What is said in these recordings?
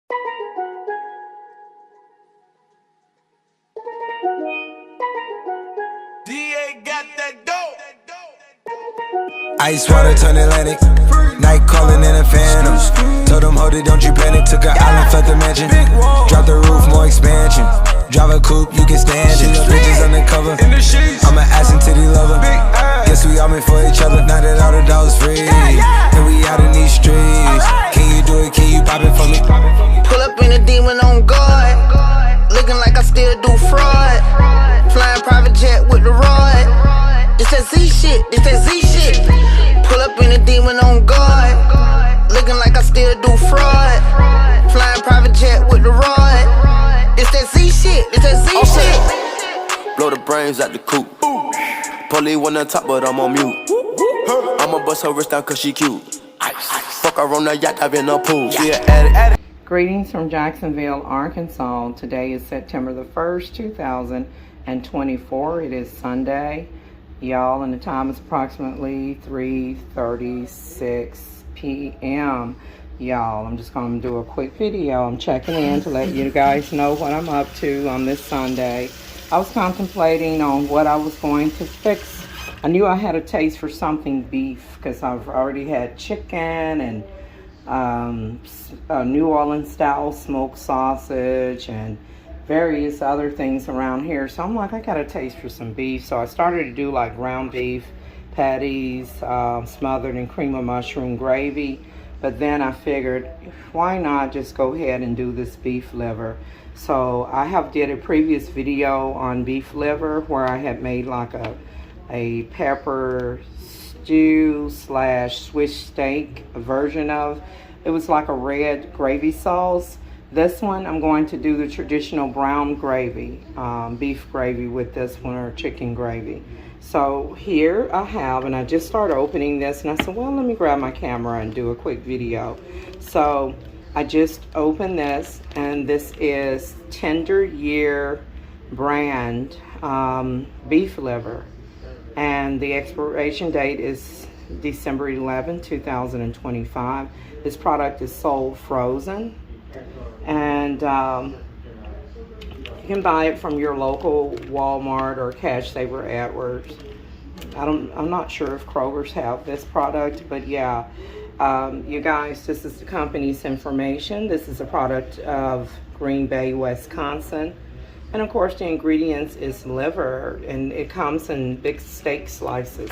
DA got that dope. Ice water turn Atlantic. Night calling in a phantom. Told them, hold it, don't you panic. Took an island, felt the mansion. Drop the roof, more expansion. Drive a coupe, you can stand it. Bitches undercover. I'm an ass and titty lover. Guess we all meant for each other. Now that all the dogs free, and we out in these streets. Can you do it? Can you pop it for me? Pull up in a demon on guard. Looking like I still do fraud. Flying private jet with the rod. This that Z shit, this that Z shit. Pull up in a demon on guard. Looking like I still do fraud. Flying private jet with the rod. This that Z shit, this that Z shit. Blow the brains out the coop. Polly one on top, but I'm on mute. I'ma bust her wrist down cause she cute. Fuck her on the yacht, I've been a pool. Yeah, addict. Greetings from Jacksonville, Arkansas. Today is September the 1st, 2024. It is Sunday, y'all, and the time is approximately 3:36 p.m. Y'all, I'm just going to do a quick video. I'm checking in to let you guys know what I'm up to on this Sunday. I was contemplating on what I was going to fix. I knew I had a taste for something beef because I've already had chicken and New Orleans style smoked sausage and various other things around here. So I'm like, I got a taste for some beef. So I started to do like ground beef patties smothered in cream of mushroom gravy. But then I figured, why not just go ahead and do this beef liver? So I have did a previous video on beef liver where I had made like a pepper stew slash Swiss steak version of. It was like a red gravy sauce. This one I'm going to do the traditional brown gravy, beef gravy with this one, or chicken gravy. So here I have, and I just started opening this, and I said, well, let me grab my camera and do a quick video. So I just opened this, and this is Tender Year brand beef liver. And the expiration date is December 11, 2025. This product is sold frozen. And you can buy it from your local Walmart or Cash Saver AdWords. I'm not sure if Kroger's have this product, but yeah. You guys, this is the company's information. This is a product of Green Bay, Wisconsin. And of course the ingredients is liver, and it comes in big steak slices.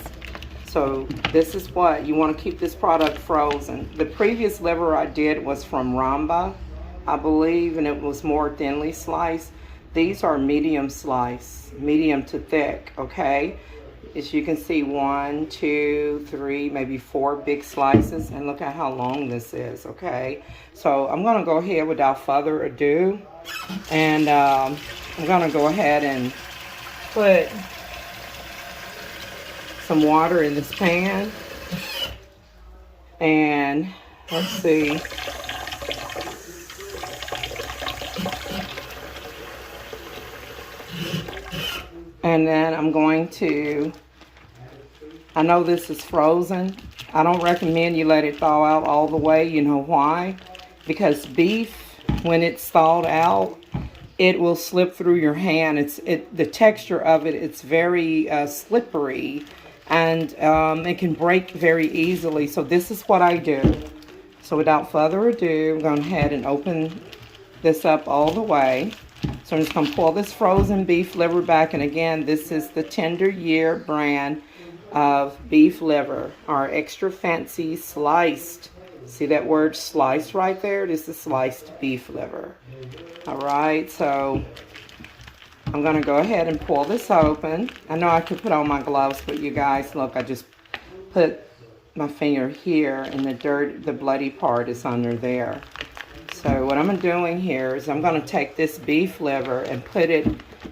So this is what, you want to keep this product frozen. The previous liver I did was from Ramba, I believe, and it was more thinly sliced. These are medium slice, medium to thick, okay? As you can see, 1, 2, 3, maybe 4 big slices, and look at how long this is, okay? So I'm gonna go ahead without further ado, and I'm gonna go ahead and put some water in this pan, and let's see. And then I'm going to, I know this is frozen. I don't recommend you let it thaw out all the way. You know why? Because beef, when it's thawed out, it will slip through your hand. The texture of it, it's very slippery, and it can break very easily. So this is what I do. So without further ado, I'm going ahead and open this up all the way. So I'm just going to pull this frozen beef liver back. And again, this is the Tender Year brand of beef liver, our extra fancy sliced. See that word sliced right there? This is sliced beef liver. All right, so I'm going to go ahead and pull this open. I know I could put on my gloves, but you guys, look, I just put my finger here, and the bloody part is under there. So what I'm doing here is I'm going to take this beef liver and put it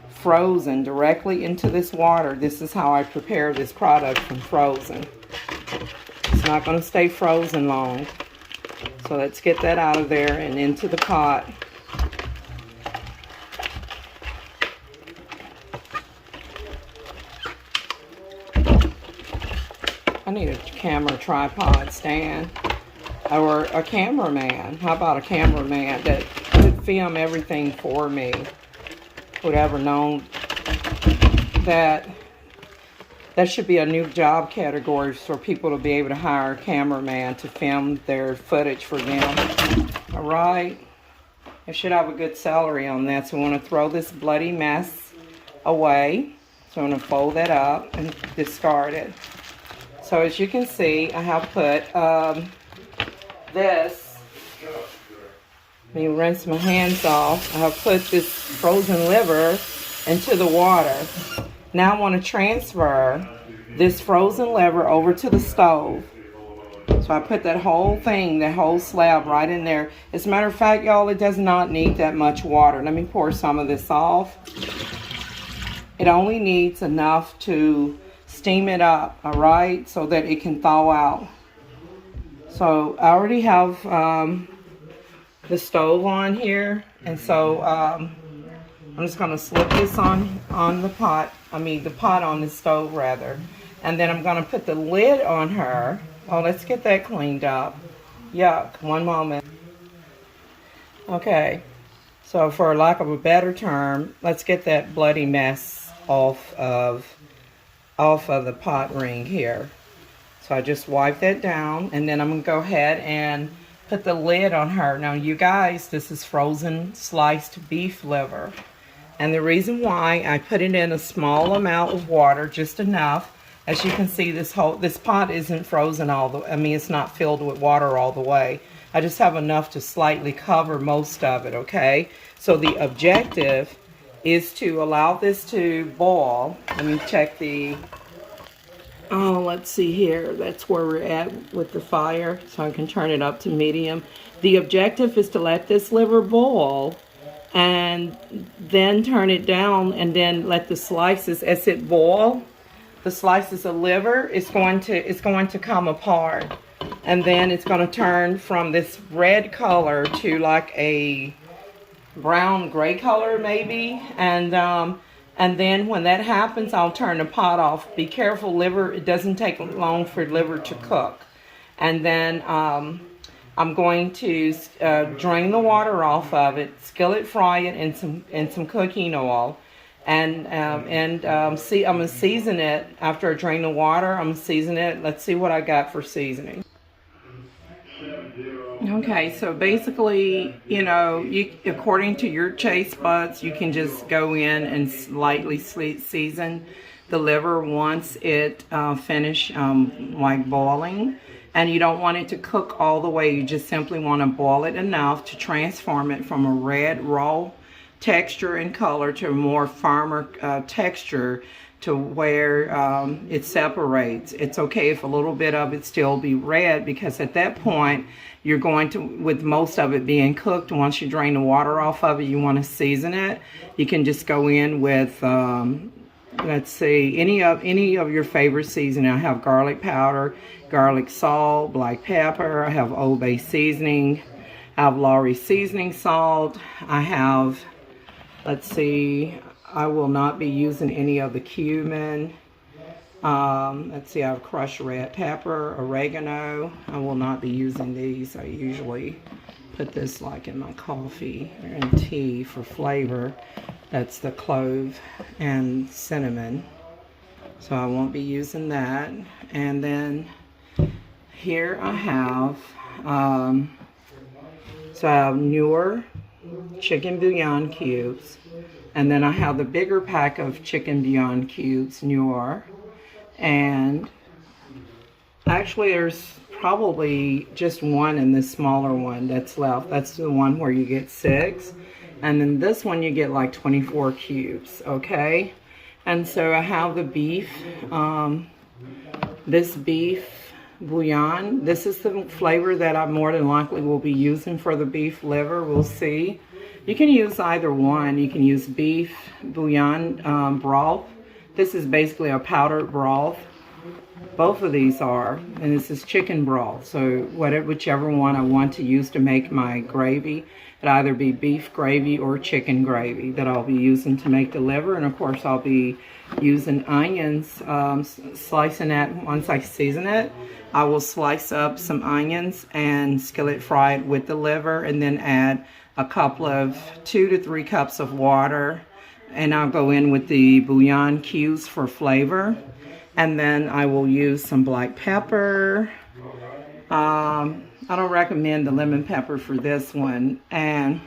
frozen directly into this water. This is how I prepare this product from frozen. It's not going to stay frozen long. So let's get that out of there and into the pot. I need a camera tripod stand. or a cameraman. How about a cameraman that could film everything for me? Would ever known that should be a new job category for people to be able to hire a cameraman to film their footage for them. All right. I should have a good salary on that. So I want to throw this bloody mess away. So I'm going to fold that up and discard it. So as you can see, I have put this. Let me rinse my hands off. I have put this frozen liver into the water. Now I want to transfer this frozen liver over to the stove. So I put that whole thing, that whole slab right in there. As a matter of fact, y'all, it does not need that much water. Let me pour some of this off. It only needs enough to steam it up, all right, so that it can thaw out. So I already have the stove on here, and so I'm just going to slip this on the pot. The pot on the stove, rather. And then I'm going to put the lid on her. Oh, let's get that cleaned up. Yuck, one moment. Okay, so for lack of a better term, let's get that bloody mess off of the pot ring here. So I just wipe that down, and then I'm going to go ahead and put the lid on her. Now, you guys, this is frozen sliced beef liver. And the reason why I put it in a small amount of water, just enough. As you can see, this pot isn't frozen all the way. It's not filled with water all the way. I just have enough to slightly cover most of it, okay? So the objective is to allow this to boil. Let me check the... Oh, let's see here. That's where we're at with the fire, so I can turn it up to medium. The objective is to let this liver boil and then turn it down and then let the slices, as it boil, the slices of liver is going to come apart, and then it's going to turn from this red color to like a brown gray color maybe, and then when that happens, I'll turn the pot off. Be careful, liver, it doesn't take long for liver to cook. And then I'm going to drain the water off of it, skillet fry it in some cooking oil. And I'm going to season it after I drain the water. I'm going to season it. Let's see what I got for seasoning. Okay, so basically, according to your taste buds, you can just go in and slightly season the liver once it finish like boiling. And you don't want it to cook all the way. You just simply want to boil it enough to transform it from a red raw texture and color to a more firmer texture, to where it separates. It's okay if a little bit of it still be red, because at that point you're going to, with most of it being cooked, once you drain the water off of it, you want to season it. You can just go in with let's see, any of your favorite seasoning. I have garlic powder, garlic salt, black pepper. I have Old Bay seasoning. I have Lawry seasoning salt. I have, let's see, I will not be using any of the cumin. Let's see, I have crushed red pepper, oregano. I will not be using these. I usually put this like in my coffee or in tea for flavor. That's the clove and cinnamon. So I won't be using that. And then here I have, so I have newer chicken bouillon cubes. And then I have the bigger pack of chicken bouillon cubes, newer. And actually there's probably just one in this smaller one that's left. That's the one where you get 6. And then this one you get like 24 cubes, okay? And so I have the beef, this beef bouillon. This is the flavor that I more than likely will be using for the beef liver. We'll see. You can use either one. You can use beef bouillon broth. This is basically a powdered broth. Both of these are, and this is chicken broth. So whichever one I want to use to make my gravy, it'll either be beef gravy or chicken gravy that I'll be using to make the liver. And of course I'll be using onions, slicing that once I season it. I will slice up some onions and skillet fry it with the liver, and then add a couple of 2 to 3 cups of water, and I'll go in with the bouillon cubes for flavor. And then I will use some black pepper. I don't recommend the lemon pepper for this one. And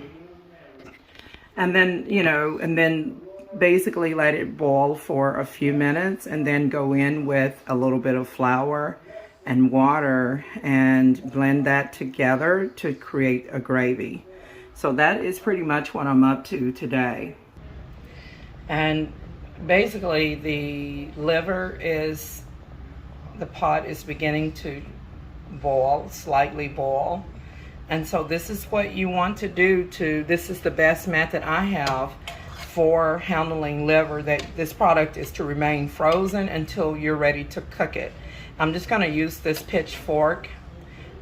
then, and then basically let it boil for a few minutes, and then go in with a little bit of flour and water and blend that together to create a gravy. So that is pretty much what I'm up to today. And basically the liver the pot is beginning to boil, slightly boil. And so this is what you want to do this is the best method I have for handling liver. That this product is to remain frozen until you're ready to cook it. I'm just going to use this pitchfork,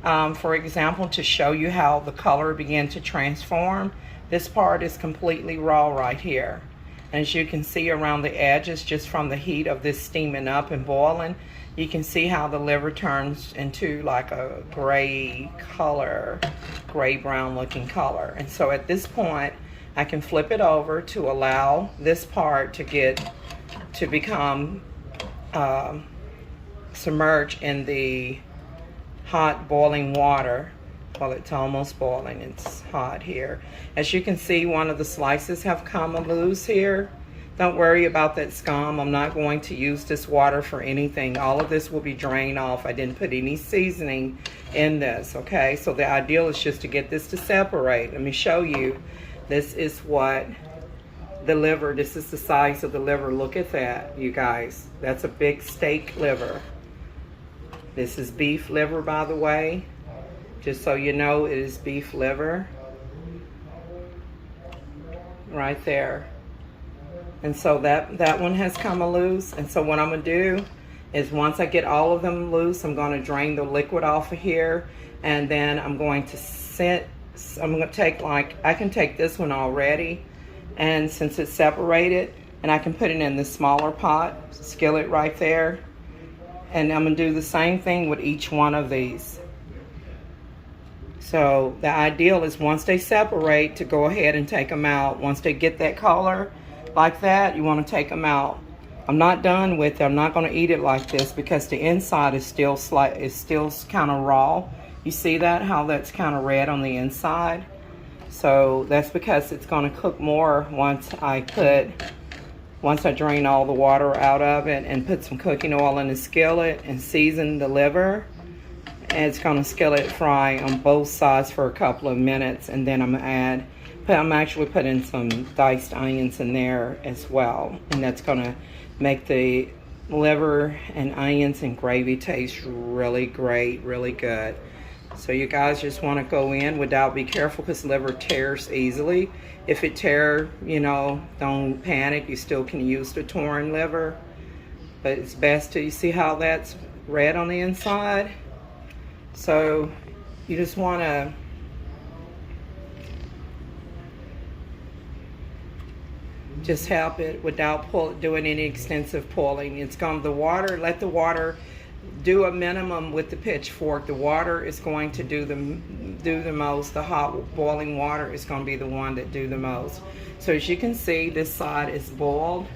for example, to show you how the color began to transform. This part is completely raw right here. As you can see around the edges, just from the heat of this steaming up and boiling, you can see how the liver turns into like a gray color, gray brown looking color. And so at this point, I can flip it over to allow this part to become submerged in the hot boiling water. Well, it's almost boiling. It's hot here. As you can see, one of the slices have come loose here. Don't worry about that scum. I'm not going to use this water for anything. All of this will be drained off. I didn't put any seasoning in this, okay? So the ideal is just to get this to separate. Let me show you. This is what the liver, this is the size of the liver. Look at that, you guys. That's a big steak liver. This is beef liver, by the way. Just so you know, it is beef liver. Right there. And so that one has come loose. And so what I'm going to do is, once I get all of them loose, I'm going to drain the liquid off of here. And then I'm going to take, I can take this one already. And since it's separated, and I can put it in the smaller pot, skillet right there. And I'm going to do the same thing with each one of these. So the ideal is, once they separate, to go ahead and take them out. Once they get that color like that, you want to take them out. I'm not done with it. I'm not going to eat it like this because the inside is still kind of raw. You see that, how that's kind of red on the inside? So that's because it's going to cook more once I drain all the water out of it and put some cooking oil in the skillet and season the liver. And it's going to skillet fry on both sides for a couple of minutes, and then I'm actually putting some diced onions in there as well, and that's going to make the liver and onions and gravy taste really great, really good. So you guys just want to go in without, be careful because liver tears easily. If it tears, don't panic. You still can use the torn liver, but it's best to, you see how that's red on the inside? So you just want to just help it without doing any extensive pulling. It's going, let the water do a minimum with the pitchfork. The water is going to do the most. The hot boiling water is going to be the one that do the most. So as you can see, this side is boiled,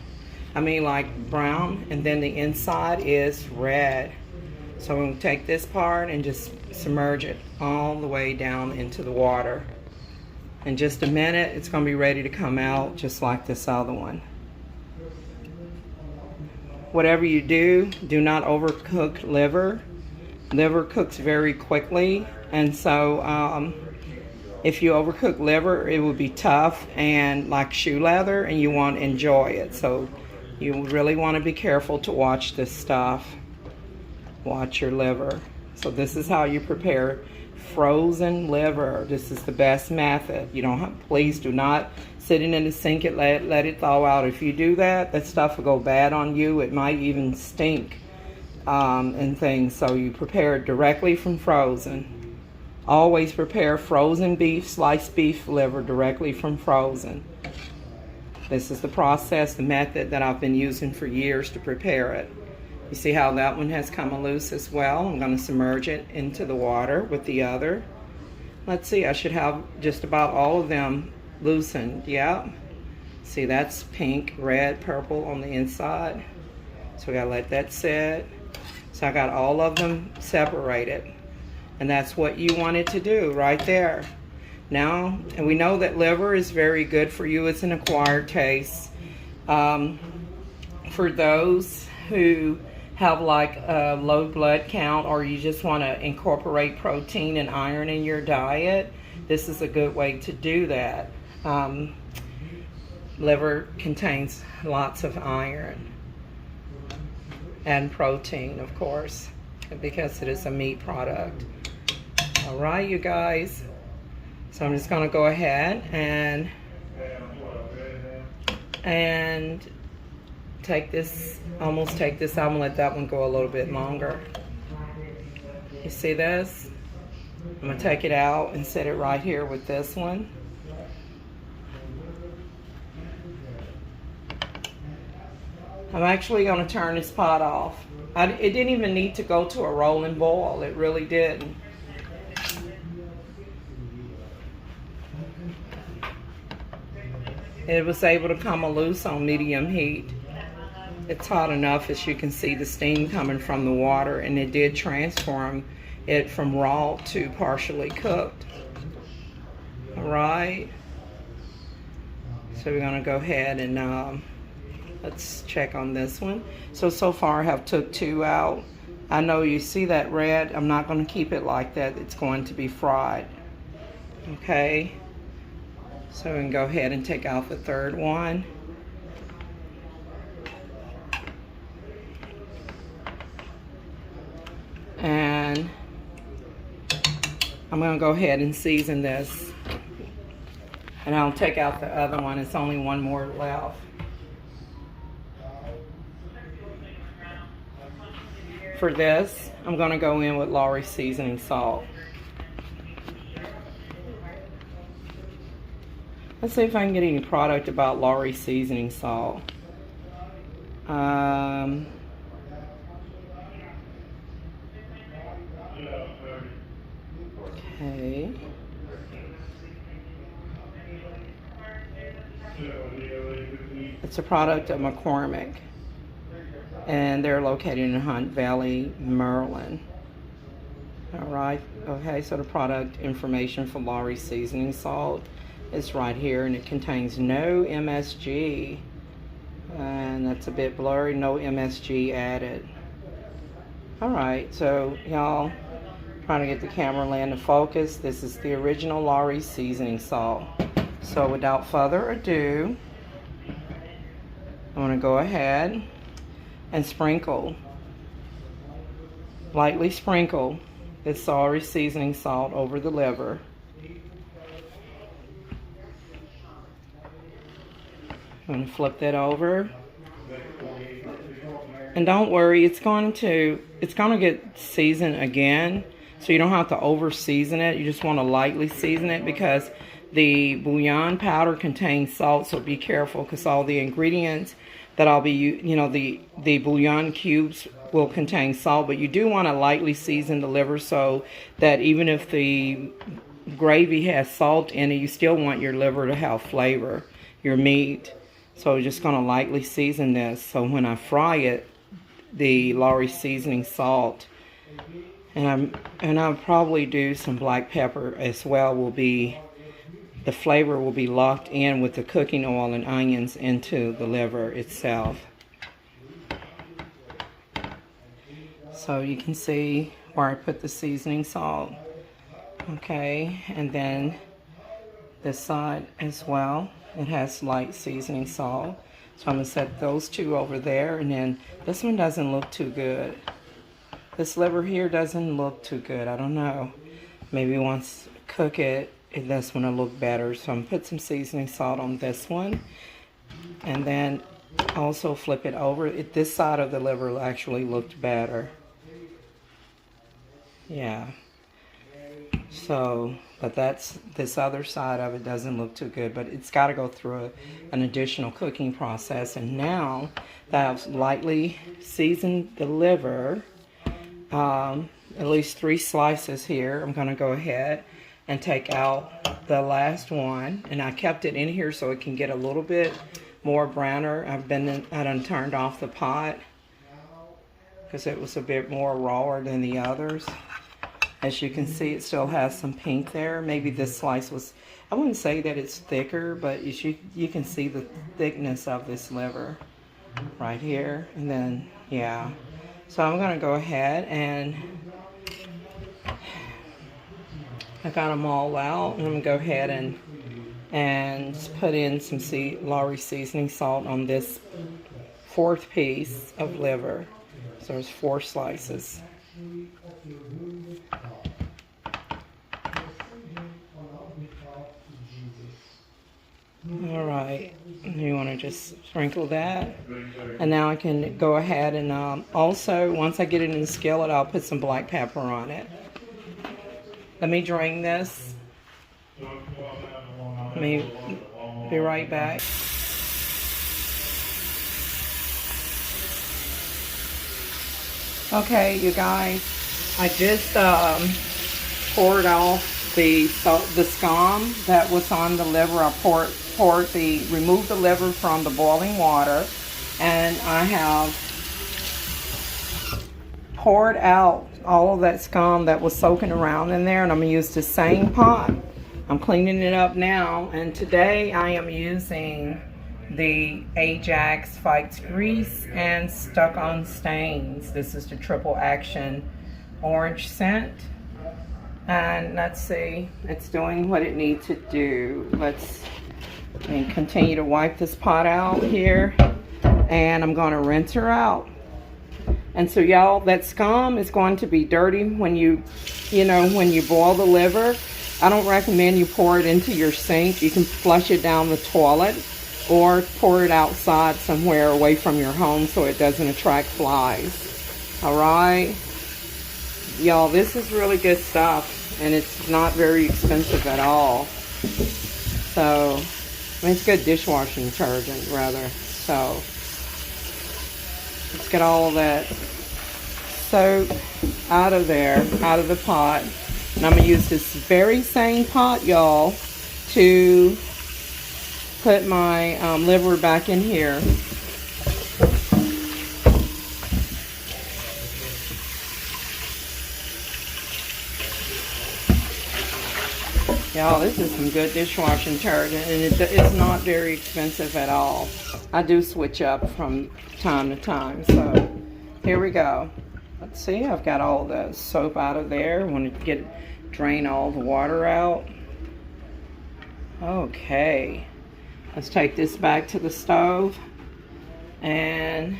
like brown, and then the inside is red. So I'm going to take this part and just submerge it all the way down into the water. In just a minute, it's going to be ready to come out just like this other one. Whatever you do, do not overcook liver. Liver cooks very quickly, and so if you overcook liver, it will be tough and like shoe leather, and you won't enjoy it. So you really want to be careful to watch this stuff. Watch your liver. So this is how you prepare frozen liver. This is the best method. You don't have, please do not sit it in the sink and let it thaw out. If you do that, that stuff will go bad on you. It might even stink. and things. So you prepare it directly from frozen. Always prepare frozen beef, sliced beef liver directly from frozen. This is the process, the method that I've been using for years to prepare it. You see how that one has come loose as well? I'm going to submerge it into the water with the other. Let's see, I should have just about all of them loosened. Yeah. See, that's pink, red, purple on the inside. So we gotta let that sit. So I got all of them separated. And that's what you wanted to do right there. Now, and we know that liver is very good for you. It's an acquired taste. For those who have like a low blood count, or you just want to incorporate protein and iron in your diet, this is a good way to do that. Liver contains lots of iron and protein, of course, because it is a meat product. All right, you guys. So I'm just going to go ahead and take this, almost take this out and let that one go a little bit longer. You see this? I'm going to take it out and set it right here with this one. I'm actually going to turn this pot off. It didn't even need to go to a rolling boil. It really didn't. It was able to come loose on medium heat. It's hot enough, as you can see the steam coming from the water, and it did transform it from raw to partially cooked. All right. So we're going to go ahead and let's check on this one. So far I have took 2 out. I know you see that red. I'm not going to keep it like that. It's going to be fried. Okay. So we can go ahead and take out the 3rd one. And I'm going to go ahead and season this. And I'll take out the other one. It's only one more left. For this, I'm going to go in with Lawry seasoning salt. Let's see if I can get any product about Lawry seasoning salt. Okay. It's a product of McCormick, and they're located in Hunt Valley, Maryland. All right. Okay, so the product information for Lawry seasoning salt is right here, and it contains no MSG, and that's a bit blurry. No MSG added. All right, so y'all, trying to get the camera land to focus. This is the original Lawry seasoning salt. So without further ado, I'm going to go ahead and sprinkle, lightly sprinkle this Lawry seasoning salt over the liver. I'm going to flip that over. And don't worry, it's going to get seasoned again. So you don't have to over season it. You just want to lightly season it, because the bouillon powder contains salt. So be careful, because all the ingredients that I'll be, the bouillon cubes will contain salt. But you do want to lightly season the liver, so that even if the gravy has salt in it, you still want your liver to have flavor, your meat. So we're just going to lightly season this. So when I fry it, the Lawry seasoning salt, and I'll probably do some black pepper as well, the flavor will be locked in with the cooking oil and onions into the liver itself. So you can see where I put the seasoning salt. Okay, and then this side as well, it has light seasoning salt. So I'm going to set those 2 over there, and then this one doesn't look too good. This liver here doesn't look too good. I don't know. Maybe once cook it, this one will look better. So I'm going to put some seasoning salt on this one. And then also flip it over. This side of the liver actually looked better. Yeah. So, but this other side of it doesn't look too good, but it's got to go through an additional cooking process. And now that I've lightly seasoned the liver, at least 3 slices here, I'm going to go ahead and take out the last one. And I kept it in here so it can get a little bit more browner. I done turned off the pot because it was a bit more rawer than the others. As you can see, it still has some pink there. Maybe this slice was, I wouldn't say that it's thicker, but you can see the thickness of this liver right here. And then, yeah. So I'm going to go ahead and I got them all out. And I'm going to go ahead and put in some Lowry seasoning salt on this 4th piece of liver. So there's 4 slices. All right, you want to just sprinkle that, and now I can go ahead and also, once I get it in the skillet, I'll put some black pepper on it. Let me drain this. Let me be right back. Okay, you guys, I just poured off the scum that was on the liver. I removed the liver from the boiling water, and I have poured out all of that scum that was soaking around in there, and I'm going to use the same pot. I'm cleaning it up now, and today I am using the Ajax Fights Grease and Stuck On Stains. This is the triple action orange scent. And let's see, it's doing what it needs to do. Let's continue to wipe this pot out here, and I'm going to rinse her out. And so y'all, that scum is going to be dirty when you boil the liver. I don't recommend you pour it into your sink. You can flush it down the toilet or pour it outside somewhere away from your home so it doesn't attract flies. All right, y'all, this is really good stuff. And it's not very expensive at all. So, I mean, it's good dishwashing detergent, rather. So, let's get all of that soap out of there, out of the pot. And I'm going to use this very same pot, y'all, to put my liver back in here. Y'all, this is some good dishwashing detergent, and it's not very expensive at all. I do switch up from time to time. So here we go. Let's see, I've got all the soap out of there. I want to drain all the water out. Okay, let's take this back to the stove, and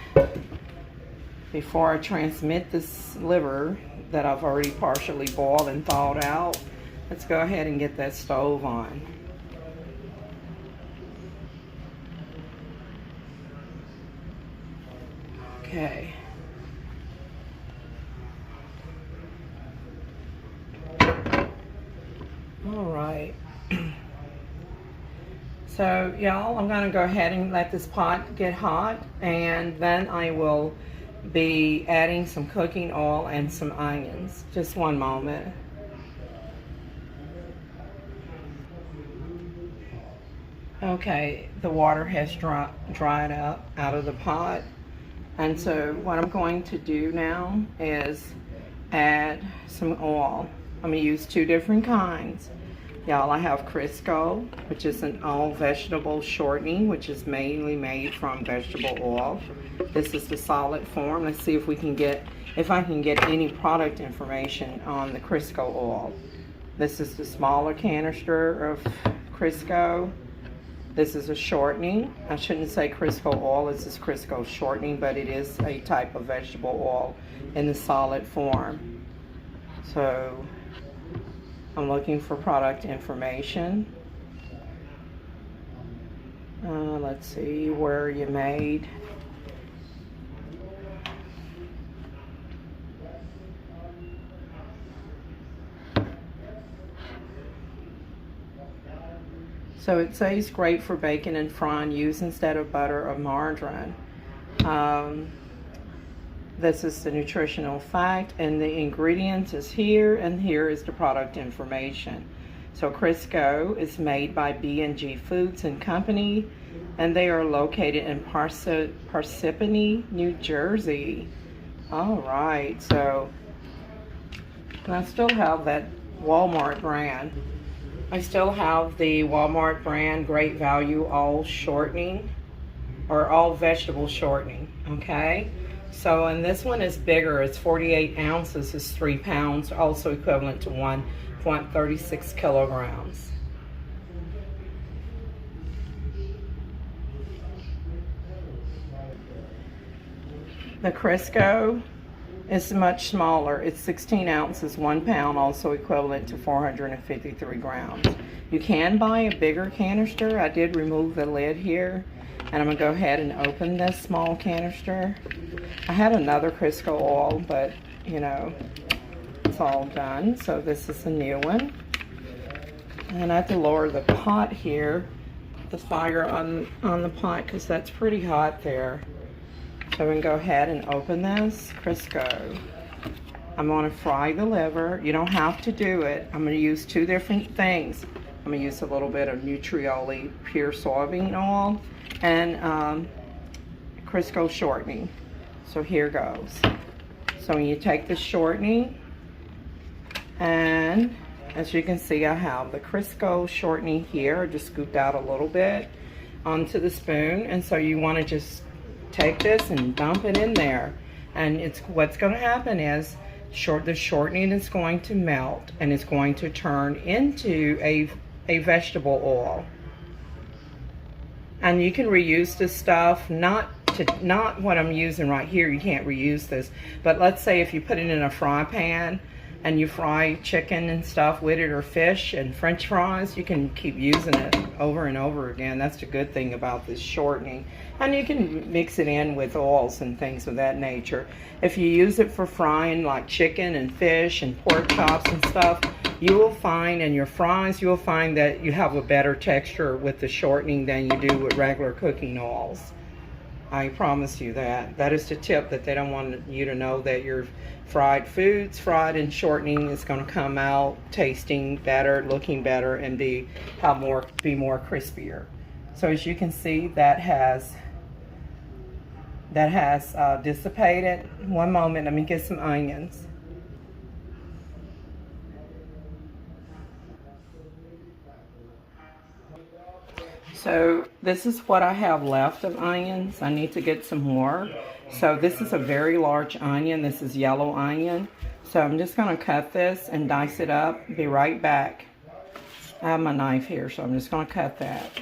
before I transmit this liver that I've already partially boiled and thawed out, let's go ahead and get that stove on. Okay. All right. So, y'all, I'm going to go ahead and let this pot get hot, and then I will be adding some cooking oil and some onions. Just one moment. Okay, the water has dried up out of the pot, and so what I'm going to do now is add some oil. I'm going to use 2 different kinds. Y'all, I have Crisco, which is an all vegetable shortening, which is mainly made from vegetable oil. This is the solid form. Let's see if I can get any product information on the Crisco oil. This is the smaller canister of Crisco. This is a shortening. I shouldn't say Crisco oil, this is Crisco shortening, but it is a type of vegetable oil in the solid form. So I'm looking for product information. Let's see where you made. So it says great for baking and frying. Use instead of butter or margarine. This is the nutritional fact, and the ingredients is here, and here is the product information. So Crisco is made by B&G Foods and Company, and they are located in Parsippany, New Jersey. All right, so I still have that Walmart brand. I still have the Walmart brand Great Value All Shortening, or All Vegetable Shortening, okay? So, and this one is bigger. It's 48 ounces, is 3 pounds, also equivalent to 1.36 kilograms. The Crisco is much smaller. It's 16 ounces, 1 pound, also equivalent to 453 grams. You can buy a bigger canister. I did remove the lid here, and I'm gonna go ahead and open this small canister. I had another Crisco oil, but you know, it's all done. So this is a new one. And I have to lower the pot here, the fire on the pot, because that's pretty hot there. So I'm gonna go ahead and open this Crisco. I'm gonna fry the liver. You don't have to do it. I'm gonna use two different things. I'm gonna use a little bit of Nutrioli pure soybean oil and Crisco shortening. So here goes. So when you take the shortening, and as you can see, I have the Crisco shortening here. I just scooped out a little bit onto the spoon, and so you want to just take this and dump it in there, and it's what's going to happen is the shortening is going to melt, and it's going to turn into a vegetable oil. And you can reuse this stuff, not what I'm using right here. You can't reuse this, but let's say if you put it in a fry pan and you fry chicken and stuff with it, or fish and french fries, you can keep using it over and over again. That's the good thing about this shortening. And you can mix it in with oils and things of that nature. If you use it for frying like chicken and fish and pork chops and stuff, you will find in your fries, you will find that you have a better texture with the shortening than you do with regular cooking oils. I promise you that. That is the tip that they don't want you to know, that your fried foods, fried in shortening, is going to come out tasting better, looking better, and be more crispier. So as you can see, that has dissipated. One moment, let me get some onions. So this is what I have left of onions. I need to get some more. So this is a very large onion. This is yellow onion. So I'm just going to cut this and dice it up. Be right back. I have my knife here, so I'm just going to cut that.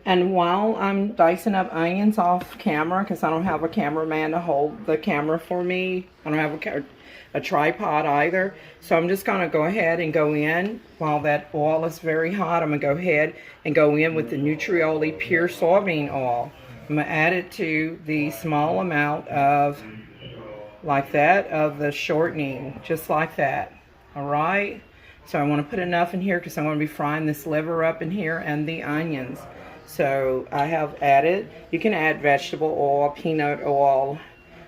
And while I'm dicing up onions off camera, because I don't have a cameraman to hold the camera for me, I don't have a tripod either, so I'm just going to go ahead and go in while that oil is very hot. I'm going to go ahead and go in with the Nutrioli pure soybean oil. I'm going to add it to the small amount of, like that, of the shortening, just like that. All right, so I want to put enough in here because I'm going to be frying this liver up in here and the onions. So I have added, you can add vegetable oil, peanut oil,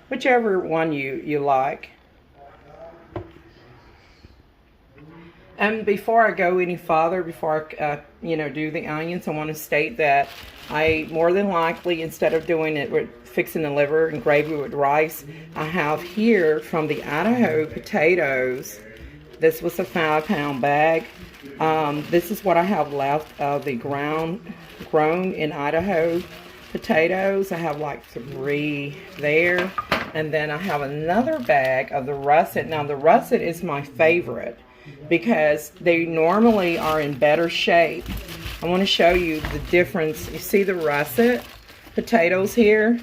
whichever one you like. And before I go any farther, before I do the onions, I want to state that I more than likely, instead of doing it with fixing the liver and gravy with rice, I have here from the Idaho potatoes. This was a 5-pound bag. This is what I have left of the grown in Idaho potatoes. I have like 3 there, and then I have another bag of the russet. Now the russet is my favorite because they normally are in better shape. I want to show you the difference. You see the russet potatoes here?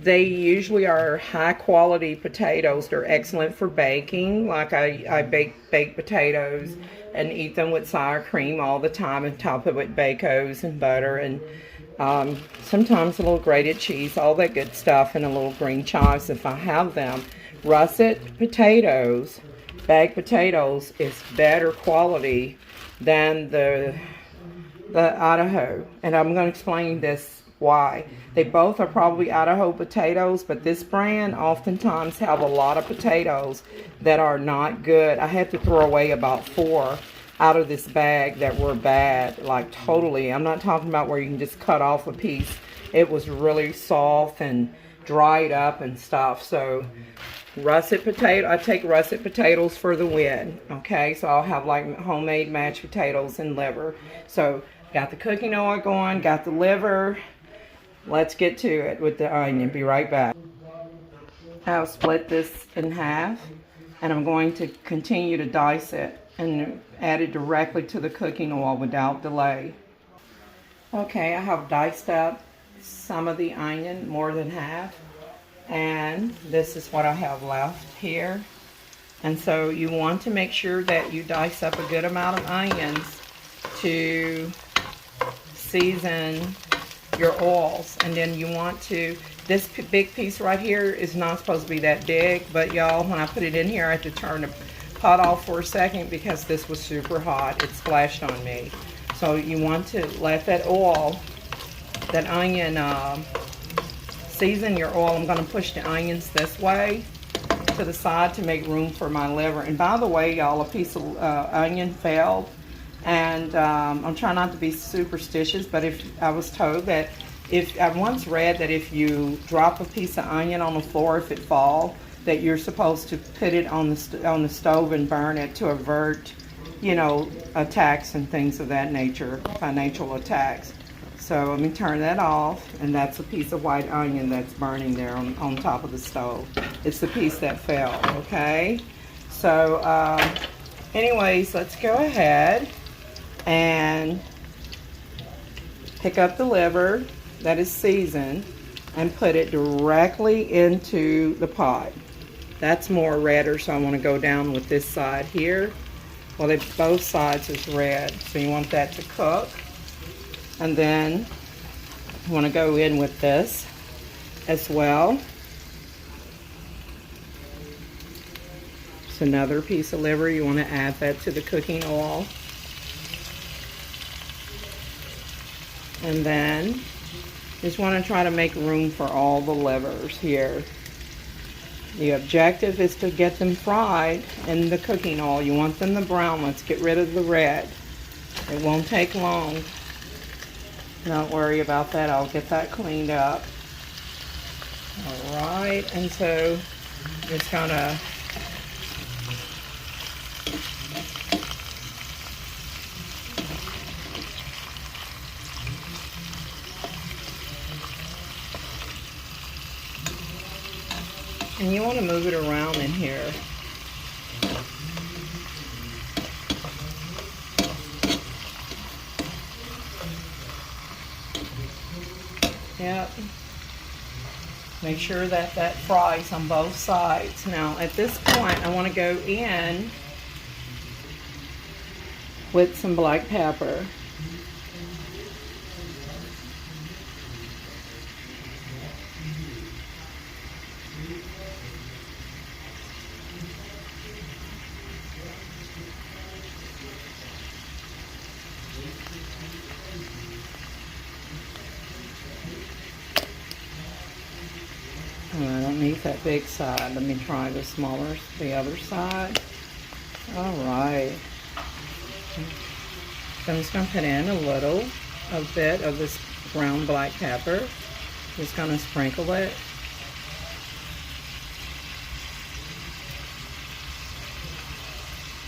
They usually are high quality potatoes. They're excellent for baking. Like I bake baked potatoes and eat them with sour cream all the time and top it with Bacos and butter and sometimes a little grated cheese, all that good stuff, and a little green chives if I have them. Russet potatoes, bagged potatoes, is better quality than the Idaho, and I'm going to explain this why. They both are probably Idaho potatoes, but this brand oftentimes have a lot of potatoes that are not good. I had to throw away about 4 out of this bag that were bad, like totally. I'm not talking about where you can just cut off a piece. It was really soft and dried up and stuff. So russet potato, I take russet potatoes for the win. Okay, so I'll have like homemade mashed potatoes and liver. So got the cooking oil going, got the liver. Let's get to it with the onion. Be right back. I'll split this in half, and I'm going to continue to dice it and add it directly to the cooking oil without delay. Okay, I have diced up some of the onion, more than half, and this is what I have left here. And so you want to make sure that you dice up a good amount of onions to season your oils. And then you want to, this big piece right here is not supposed to be that big, but y'all, when I put it in here, I had to turn the pot off for a second because this was super hot. It splashed on me. So you want to let that oil, that onion, season your oil. I'm going to push the onions this way to the side to make room for my liver. And by the way, y'all, a piece of onion fell, and I'm trying not to be superstitious, but if I was told that I once read that if you drop a piece of onion on the floor, if it falls, that you're supposed to put it on the stove and burn it to avert, you know, attacks and things of that nature, financial attacks. So let me turn that off, and that's a piece of white onion that's burning there on top of the stove. It's the piece that fell, okay? So anyways, let's go ahead and pick up the liver that is seasoned and put it directly into the pot. That's more redder, so I want to go down with this side here. Well, both sides is red, so you want that to cook. And then you want to go in with this as well. It's another piece of liver. You want to add that to the cooking oil. And then just want to try to make room for all the livers here. The objective is to get them fried in the cooking oil. You want them to brown. Let's get rid of the red. It won't take long. Don't worry about that. I'll get that cleaned up. All right, and so just gonna and you want to move it around in here. Yep. Make sure that that fries on both sides. Now at this point I want to go in with some black pepper. I don't need that big side. Let me try the other side. All right. So I'm just going to put in a bit of this ground black pepper. Just going to sprinkle it.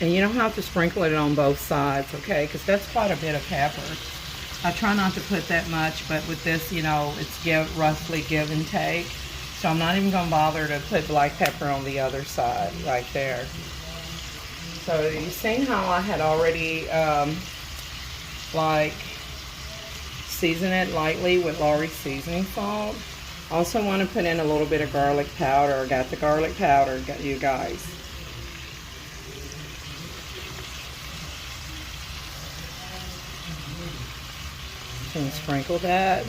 And you don't have to sprinkle it on both sides, okay? Because that's quite a bit of pepper. I try not to put that much, but with this, you know, it's roughly give and take. So I'm not even going to bother to put black pepper on the other side, right there. So you seen how I had already, seasoned it lightly with Lawry's seasoning salt. Also want to put in a little bit of garlic powder. I got the garlic powder, you guys. And sprinkle that.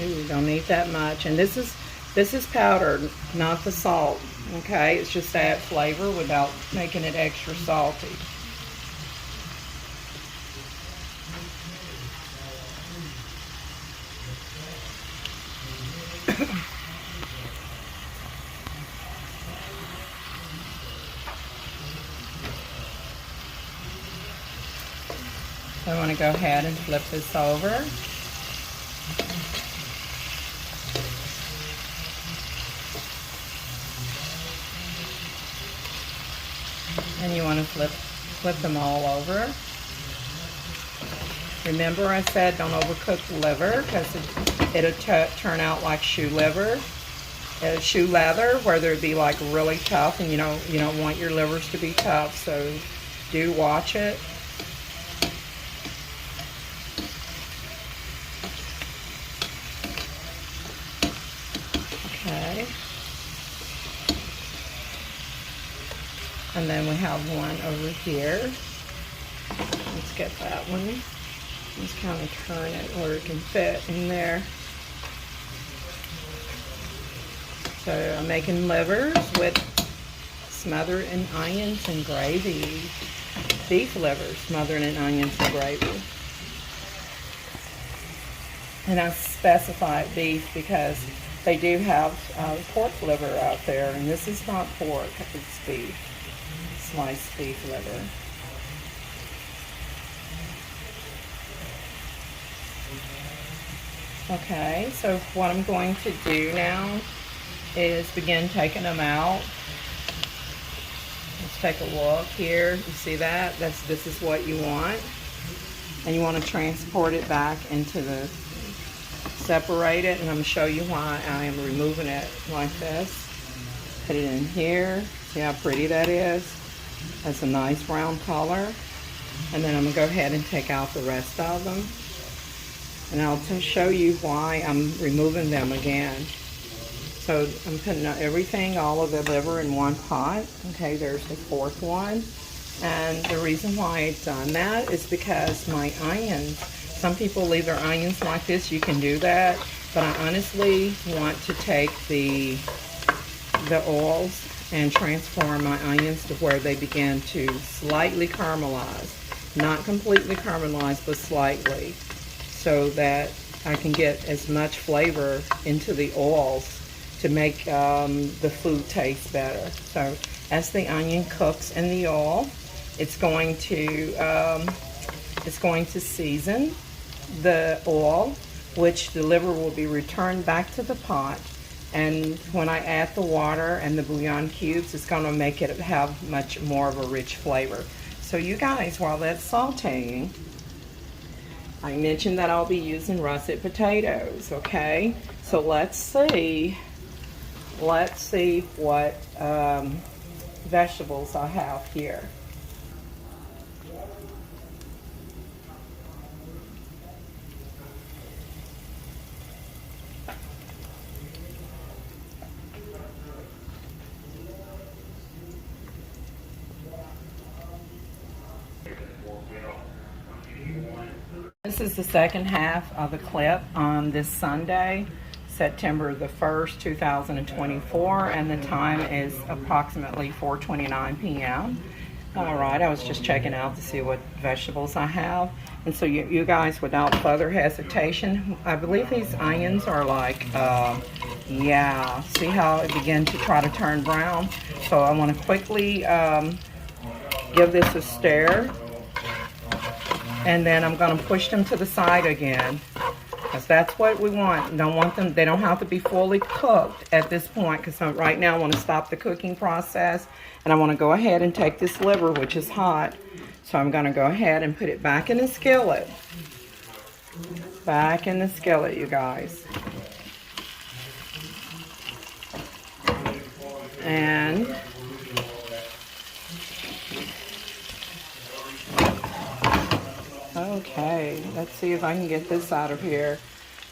Ooh, don't need that much. And this is powdered, not the salt. Okay, it's just to add flavor without making it extra salty. I want to go ahead and flip this over. And you want to flip them all over. Remember I said don't overcook the liver because it'll turn out like shoe leather, where they'd be like really tough, and you don't want your livers to be tough, so do watch it. Okay. And then we have one over here. Let's get that one. Just kind of turn it where it can fit in there. So I'm making livers with smothered in onions and gravy. Beef livers smothered in onions and gravy. And I specified beef because they do have pork liver out there, and this is not pork, it's beef. Sliced beef liver. Okay, so what I'm going to do now is begin taking them out. Let's take a look here. You see that? This is what you want. And you want to transport it back into the, separate it, and I'm going to show you why I am removing it like this. Put it in here. See how pretty that is? That's a nice round color. And then I'm going to go ahead and take out the rest of them. And I'll show you why I'm removing them again. So I'm putting everything, all of the liver in one pot. Okay, there's the fourth one. And the reason why I've done that is because my onions, some people leave their onions like this. You can do that. But I honestly want to take the oils and transform my onions to where they begin to slightly caramelize. Not completely caramelized, but slightly, so that I can get as much flavor into the oils to make the food taste better. So as the onion cooks in the oil, it's going to season the oil, which the liver will be returned back to the pot. And when I add the water and the bouillon cubes, it's going to make it have much more of a rich flavor. So you guys, while that's sauteing, I mentioned that I'll be using russet potatoes, okay? So let's see what vegetables I have here. This is the second half of the clip on this Sunday, September the 1st, 2024, and the time is approximately 4:29 p.m. All right, I was just checking out to see what vegetables I have. And so you guys, without further hesitation, I believe these onions are like, yeah, see how it began to try to turn brown? So I want to quickly give this a stir. And then I'm going to push them to the side again, because that's what we want. Don't want them, they don't have to be fully cooked at this point, because right now I want to stop the cooking process, and I want to go ahead and take this liver, which is hot. So I'm going to go ahead and put it back in the skillet. Back in the skillet, you guys. And okay, let's see if I can get this out of here.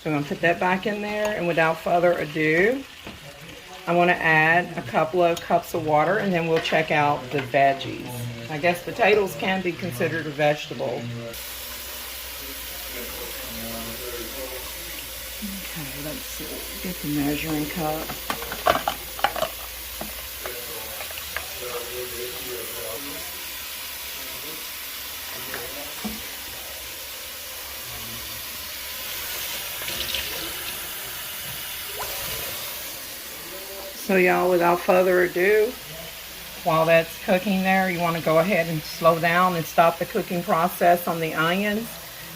So I'm going to put that back in there, and without further ado, I want to add a couple of cups of water, and then we'll check out the veggies. I guess potatoes can be considered a vegetable. Okay, let's see. Get the measuring cup. So y'all, without further ado, while that's cooking there, you want to go ahead and slow down and stop the cooking process on the onions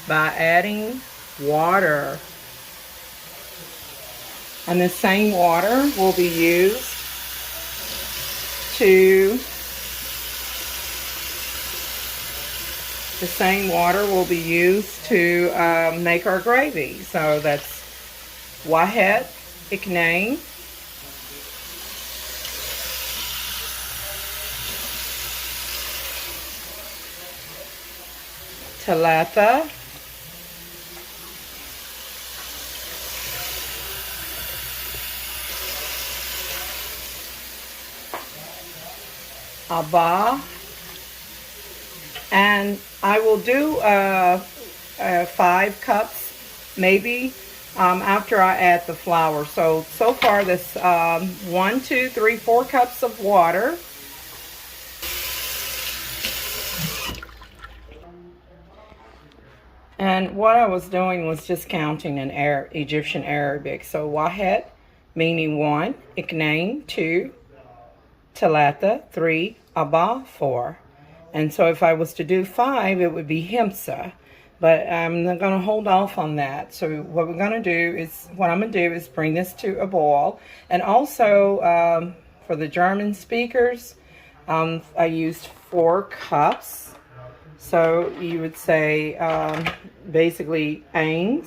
by adding water. And the same water will be used to make our gravy. So that's Wahet Iknain, Talata, Abba, and I will do 5 cups maybe after I add the flour. So far this 1, 2, 3, 4 cups of water. And what I was doing was just counting in Egyptian Arabic. So Wahet meaning 1, Iknain 2, Talata 3, Abba 4. And so if I was to do 5, it would be Himsa. But I'm not going to hold off on that. So what I'm going to do is bring this to a boil. And also for the German speakers, I used 4 cups. So you would say basically 1,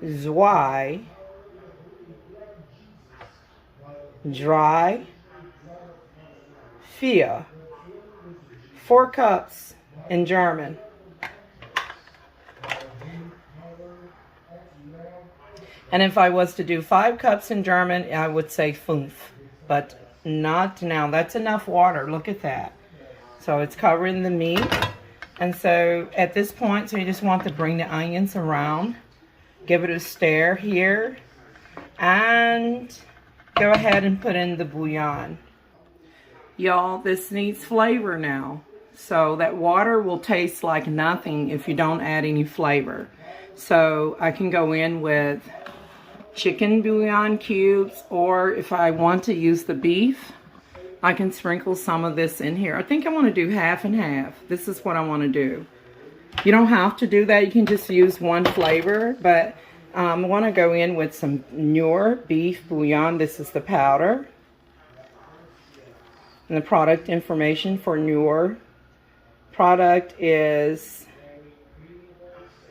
2, 3, 4. 4 cups in German. And if I was to do 5 cups in German, I would say 5. But not now. That's enough water. Look at that. So it's covering the meat. And so at this point, so you just want to bring the onions around. Give it a stir here. And go ahead and put in the bouillon. Y'all, this needs flavor now. So that water will taste like nothing if you don't add any flavor. So I can go in with chicken bouillon cubes, or if I want to use the beef, I can sprinkle some of this in here. I think I want to do half and half. This is what I want to do. You don't have to do that. You can just use one flavor, but I want to go in with some Noor beef bouillon. This is the powder. And the product information for Noor product is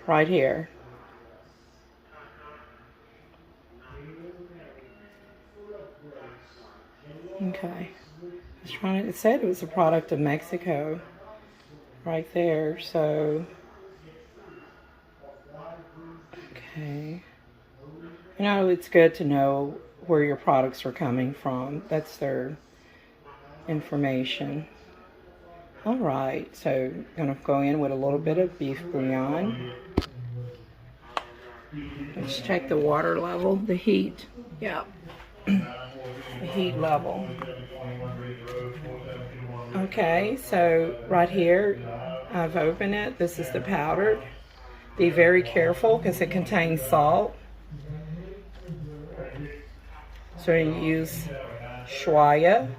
right here. Okay. It said it was a product of Mexico right there, so okay. You know, it's good to know where your products are coming from. That's their information. All right, so I'm gonna go in with a little bit of beef bouillon. Let's check the water level, the heat. Yeah. The heat level. Okay, so right here, I've opened it. This is the powdered. Be very careful because it contains salt. So you use shwaya,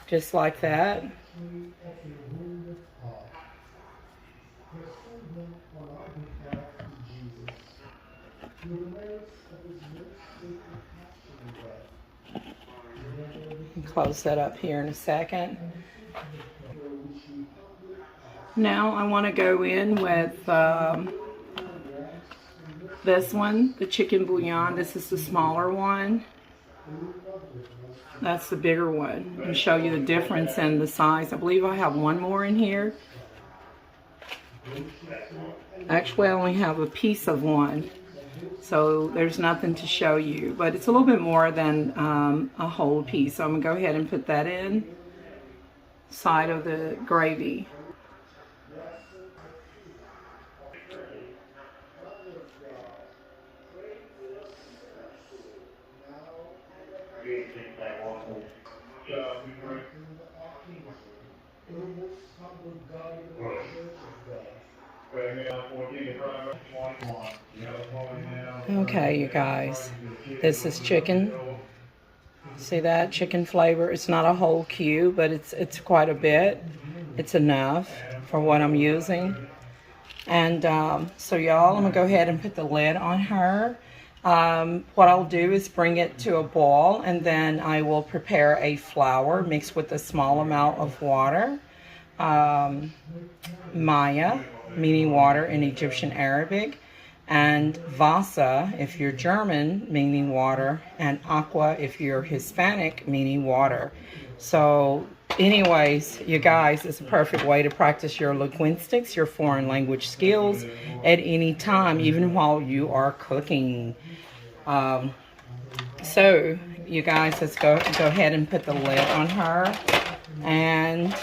just like that. Close that up here in a second. Now I want to go in with this one, the chicken bouillon. This is the smaller one. That's the bigger one. I'll show you the difference in the size. I believe I have one more in here. Actually, I only have a piece of one. So there's nothing to show you, but it's a little bit more than a whole piece. So I'm gonna go ahead and put that in side of the gravy. Okay, you guys, this is chicken. See that chicken flavor? It's not a whole cube, but it's quite a bit. It's enough for what I'm using. And so y'all, I'm gonna go ahead and put the lid on her. What I'll do is bring it to a boil, and then I will prepare a flour mixed with a small amount of water. Maya, meaning water in Egyptian Arabic, and Wasser if you're German, meaning water, and Aqua if you're Hispanic, meaning water. So anyways, you guys, it's a perfect way to practice your linguistics, your foreign language skills at any time, even while you are cooking. So you guys, let's go ahead and put the lid on her and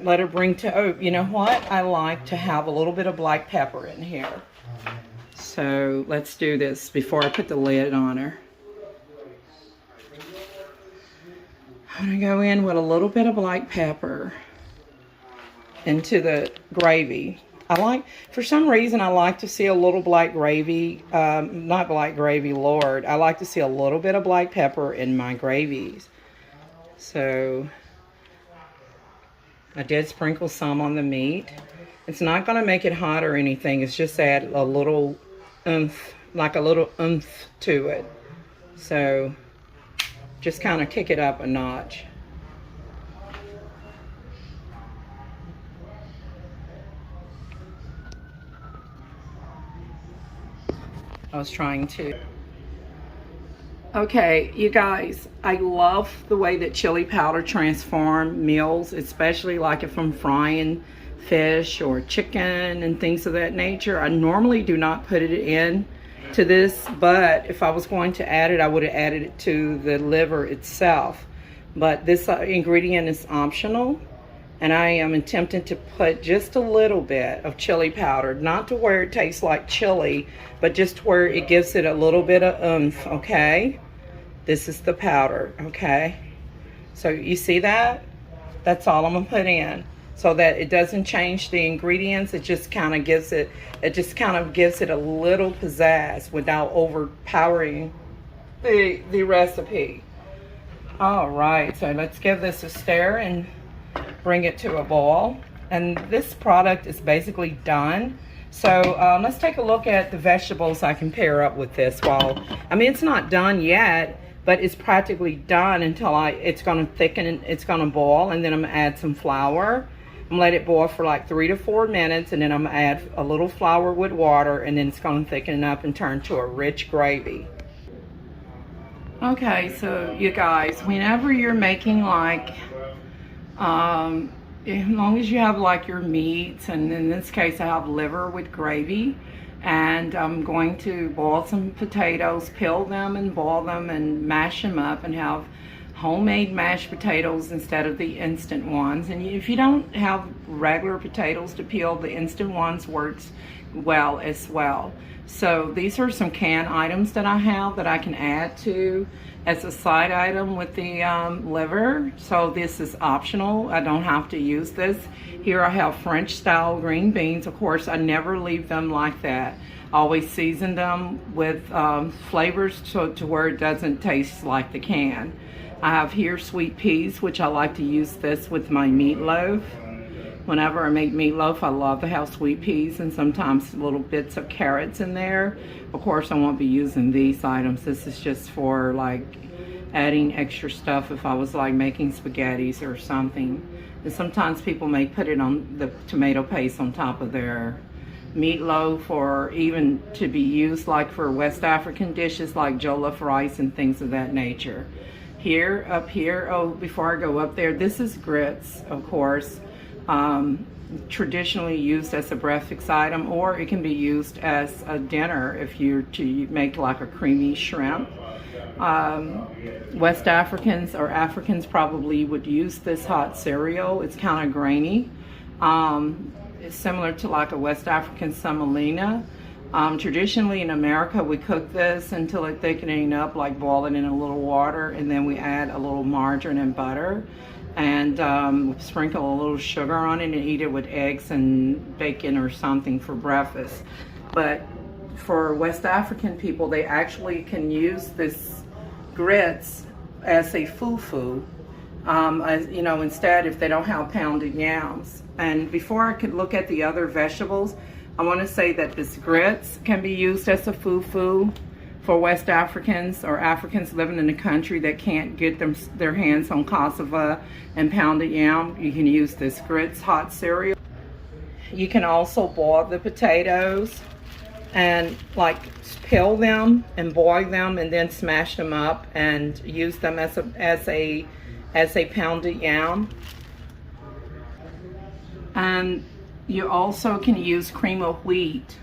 let her bring to, oh, you know what? I like to have a little bit of black pepper in here. So let's do this before I put the lid on her. I'm going to go in with a little bit of black pepper into the gravy. For some reason, I like to see a little black gravy, not black gravy, Lord. I like to see a little bit of black pepper in my gravies. So I did sprinkle some on the meat. It's not going to make it hot or anything. It's just add a little oomph, like a little oomph to it. So just kind of kick it up a notch. I was trying to. Okay, you guys, I love the way that chili powder transforms meals, especially like if I'm frying fish or chicken and things of that nature. I normally do not put it in to this, but if I was going to add it, I would have added it to the liver itself. But this ingredient is optional, and I am attempting to put just a little bit of chili powder, not to where it tastes like chili, but just where it gives it a little bit of oomph, okay? This is the powder, okay? So you see that? That's all I'm gonna put in, so that it doesn't change the ingredients. It just kind of gives it, a little pizzazz without overpowering the recipe. All right, so let's give this a stir and bring it to a boil. And this product is basically done. So let's take a look at the vegetables I can pair up with this. I mean, it's not done yet, but it's practically done until it's gonna thicken and it's gonna boil, and then I'm gonna add some flour. I'm gonna let it boil for like 3 to 4 minutes, and then I'm gonna add a little flour with water, and then it's gonna thicken up and turn to a rich gravy. Okay, so you guys, whenever you're making like, as long as you have like your meats, and in this case I have liver with gravy, and I'm going to boil some potatoes, peel them and boil them and mash them up, and have homemade mashed potatoes instead of the instant ones. And if you don't have regular potatoes to peel, the instant ones works well as well. So these are some canned items that I have that I can add to as a side item with the liver. So this is optional. I don't have to use this. Here I have French style green beans. Of course, I never leave them like that. I always season them with flavors to where it doesn't taste like the can. I have here sweet peas, which I like to use this with my meatloaf. Whenever I make meatloaf, I love to have sweet peas and sometimes little bits of carrots in there. Of course, I won't be using these items. This is just for like adding extra stuff if I was like making spaghettis or something. And sometimes people may put it on the tomato paste on top of their meatloaf, or even to be used like for West African dishes like jollof rice and things of that nature. Here, up here, oh, before I go up there, this is grits, of course. Traditionally used as a breakfast item, or it can be used as a dinner if you're to make like a creamy shrimp. West Africans or Africans probably would use this hot cereal. It's kind of grainy. is similar to like a West African semolina. Traditionally in America, we cook this until it's thickening up, like boil it in a little water, and then we add a little margarine and butter, and sprinkle a little sugar on it and eat it with eggs and bacon or something for breakfast. But for West African people, they actually can use this grits as a fufu, you know, instead if they don't have pounded yams. And before I could look at the other vegetables, I want to say that this grits can be used as a fufu for West Africans or Africans living in the country that can't get their hands on cassava and pounded yam. You can use this grits hot cereal. You can also boil the potatoes and like peel them and boil them and then smash them up and use them as a pounded yam. And you also can use cream of wheat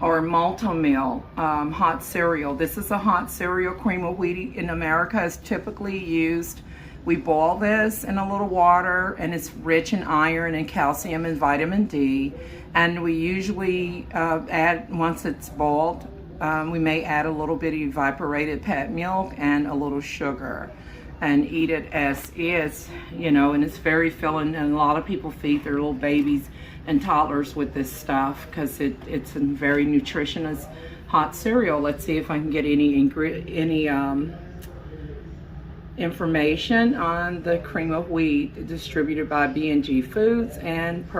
or malto-meal hot cereal. This is a hot cereal. Cream of wheat in America is typically used. We boil this in a little water, and it's rich in iron and calcium and vitamin D. And we usually add, once it's boiled, we may add a little bit of evaporated pet milk and a little sugar, and eat it as is, you know, and it's very filling, and a lot of people feed their little babies and toddlers with this stuff because it's a very nutritious hot cereal. Let's see if I can get any information on the cream of wheat, distributed by B&G Foods and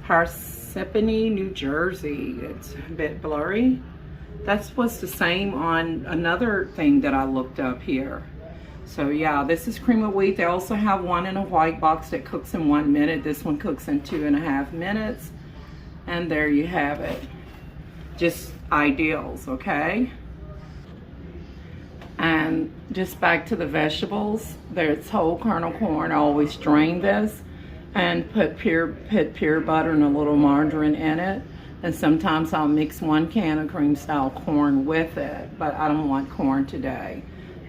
Parsippany, New Jersey. It's a bit blurry. That was the same on another thing that I looked up here. So yeah, this is cream of wheat. They also have one in a white box that cooks in 1 minute. This one cooks in 2.5 minutes. And there you have it. Just ideals, okay? And just back to the vegetables. There's whole kernel corn. I always drain this and put pure butter and a little margarine in it. And sometimes I'll mix 1 can of cream style corn with it, but I don't want corn today.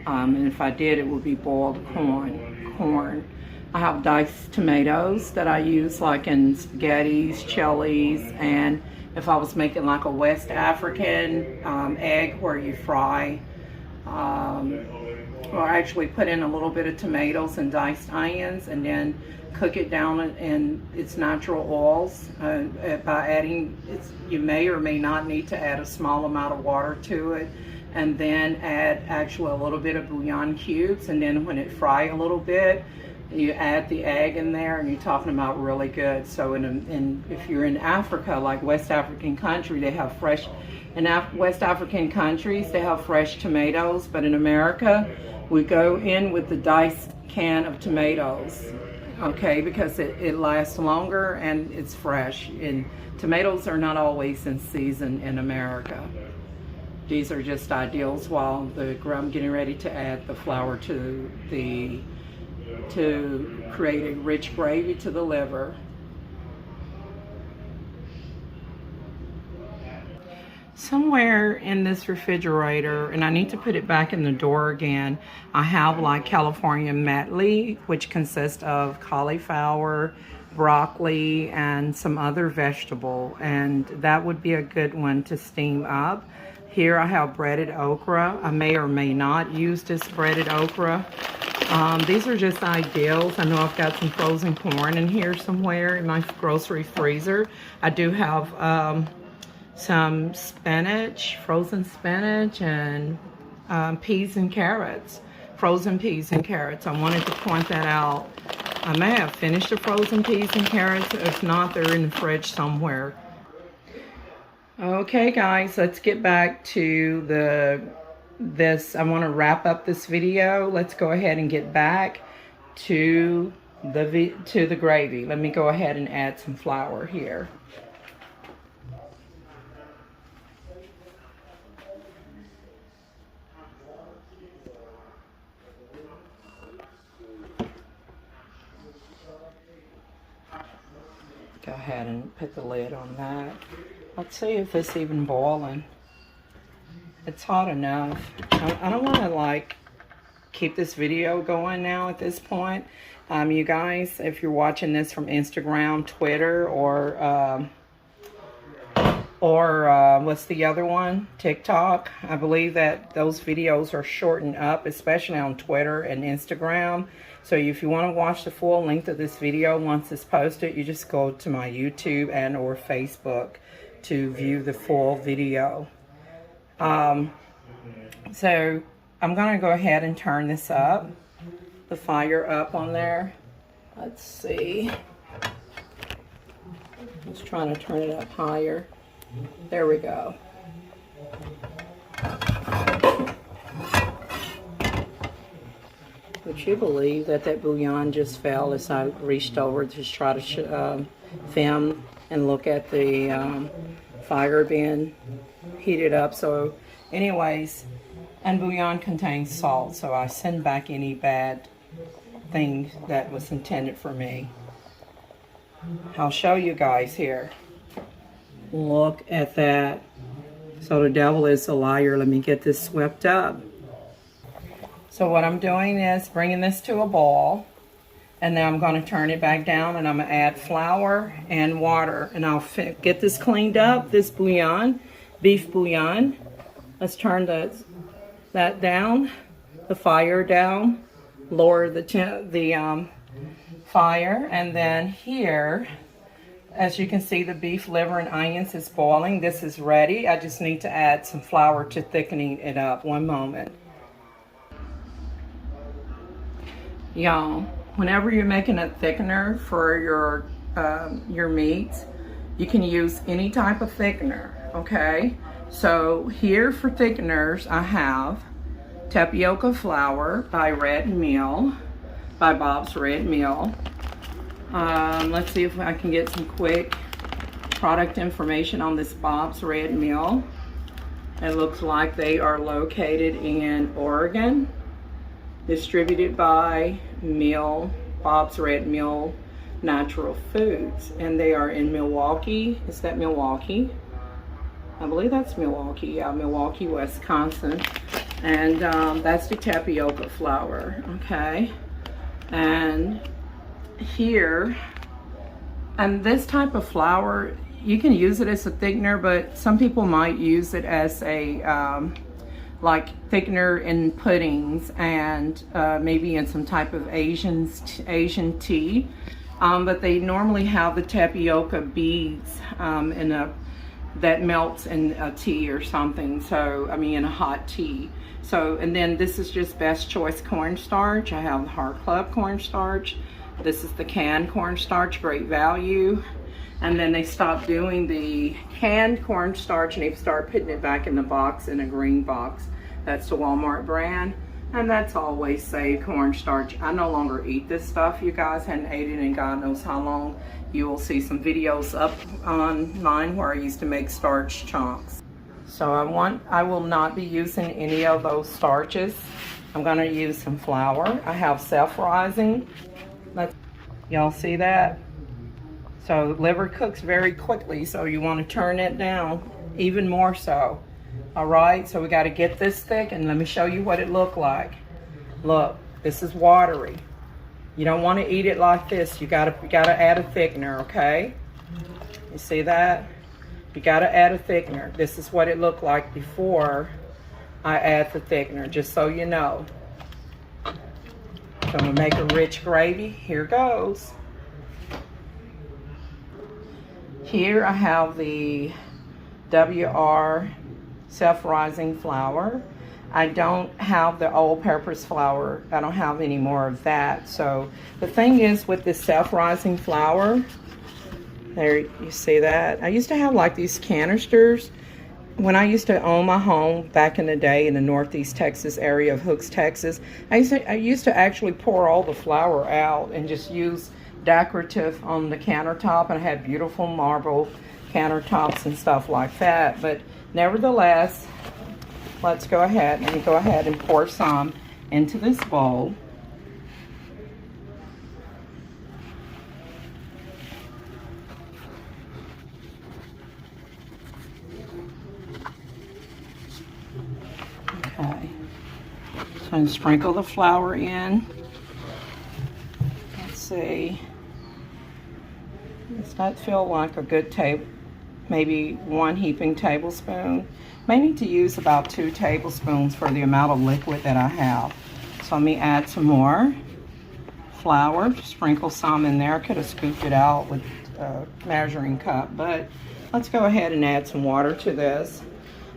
And if I did, it would be boiled corn. I have diced tomatoes that I use like in spaghettis, chilies, and if I was making like a West African egg where you fry, or actually put in a little bit of tomatoes and diced onions and then cook it down in its natural oils by adding, you may or may not need to add a small amount of water to it, and then add actually a little bit of bouillon cubes, and then when it fry a little bit, you add the egg in there, and you're talking about really good. So if you're in Africa, like West African country, they have fresh, in West African countries, they have fresh tomatoes, but in America, we go in with the diced can of tomatoes, okay, because it lasts longer and it's fresh. And tomatoes are not always in season in America. These are just ideals while I'm getting ready to add the flour to create a rich gravy to the liver. Somewhere in this refrigerator, and I need to put it back in the drawer again, I have like California matli, which consists of cauliflower, broccoli, and some other vegetable, and that would be a good one to steam up. Here I have breaded okra. I may or may not use this breaded okra. These are just ideals. I know I've got some frozen corn in here somewhere in my grocery freezer. I do have some spinach, frozen spinach, and peas and carrots, frozen peas and carrots. I wanted to point that out. I may have finished the frozen peas and carrots. If not, they're in the fridge somewhere. Okay guys, let's get back to this. I want to wrap up this video. Let's go ahead and get back to the gravy. Let me go ahead and add some flour here. Go ahead and put the lid on that. Let's see if it's even boiling. It's hot enough. I don't want to like keep this video going now at this point. You guys, if you're watching this from Instagram, Twitter, or what's the other one? TikTok. I believe that those videos are shortened up, especially on Twitter and Instagram. So if you want to watch the full length of this video once it's posted, you just go to my YouTube and or Facebook to view the full video. So I'm going to go ahead and turn this up, the fire up on there. Let's see. Just trying to turn it up higher. There we go. Would you believe that that bouillon just fell as I reached over to try to film and look at the fire being heated up? So anyways, and bouillon contains salt, so I send back any bad thing that was intended for me. I'll show you guys here. Look at that. So the devil is a liar. Let me get this swept up. So what I'm doing is bringing this to a boil, and then I'm going to turn it back down, and I'm going to add flour and water, and I'll get this cleaned up, this bouillon, beef bouillon. Let's turn that down, the fire down, lower the fire, and then here, as you can see, the beef liver and onions is boiling. This is ready. I just need to add some flour to thickening it up. One moment. Y'all, whenever you're making a thickener for your meats, you can use any type of thickener, okay? So here for thickeners, I have tapioca flour by Red Mill, by Bob's Red Mill. Let's see if I can get some quick product information on this Bob's Red Mill. It looks like they are located in Oregon. Distributed by Bob's Red Mill Natural Foods, and they are in Milwaukee. Is that Milwaukee? I believe that's Milwaukee. Yeah, Milwaukee, Wisconsin. And that's the tapioca flour. Okay, and here, and this type of flour, you can use it as a thickener, but some people might use it as a like thickener in puddings and maybe in some type of Asian tea, but they normally have the tapioca beads that melts in a tea or something. So I mean in a hot tea. So, and then this is just Best Choice cornstarch. I have the Heart Club cornstarch. This is the canned cornstarch, great value. And then they stopped doing the canned cornstarch and they start putting it back in the box, in a green box. That's the Walmart brand. And that's Always Save cornstarch. I no longer eat this stuff. You guys hadn't ate it in God knows how long. You will see some videos up online where I used to make starch chunks. So I will not be using any of those starches. I'm gonna use some flour. I have self-rising. Y'all see that? So liver cooks very quickly, so you want to turn it down even more so. All right, so we got to get this thick, and let me show you what it looked like. Look, this is watery. You don't want to eat it like this. You gotta add a thickener, okay? You see that? You gotta add a thickener. This is what it looked like before I add the thickener, just so you know. So I'm gonna make a rich gravy. Here goes. Here I have the WR self-rising flour. I don't have the all-purpose flour. I don't have any more of that. So the thing is with this self-rising flour, there you see that. I used to have like these canisters when I used to own my home back in the day in the Northeast Texas area of Hooks, Texas. I used to actually pour all the flour out and just use decorative on the countertop, and I had beautiful marble countertops and stuff like that. But nevertheless, let's go ahead. Let me go ahead and pour some into this bowl. Okay, so I'm sprinkle the flour in. see. Does that feel like a good table? Maybe 1 heaping tablespoon. May need to use about 2 tablespoons for the amount of liquid that I have. So let me add some more flour. Sprinkle some in there. I could have scooped it out with a measuring cup, but let's go ahead and add some water to this.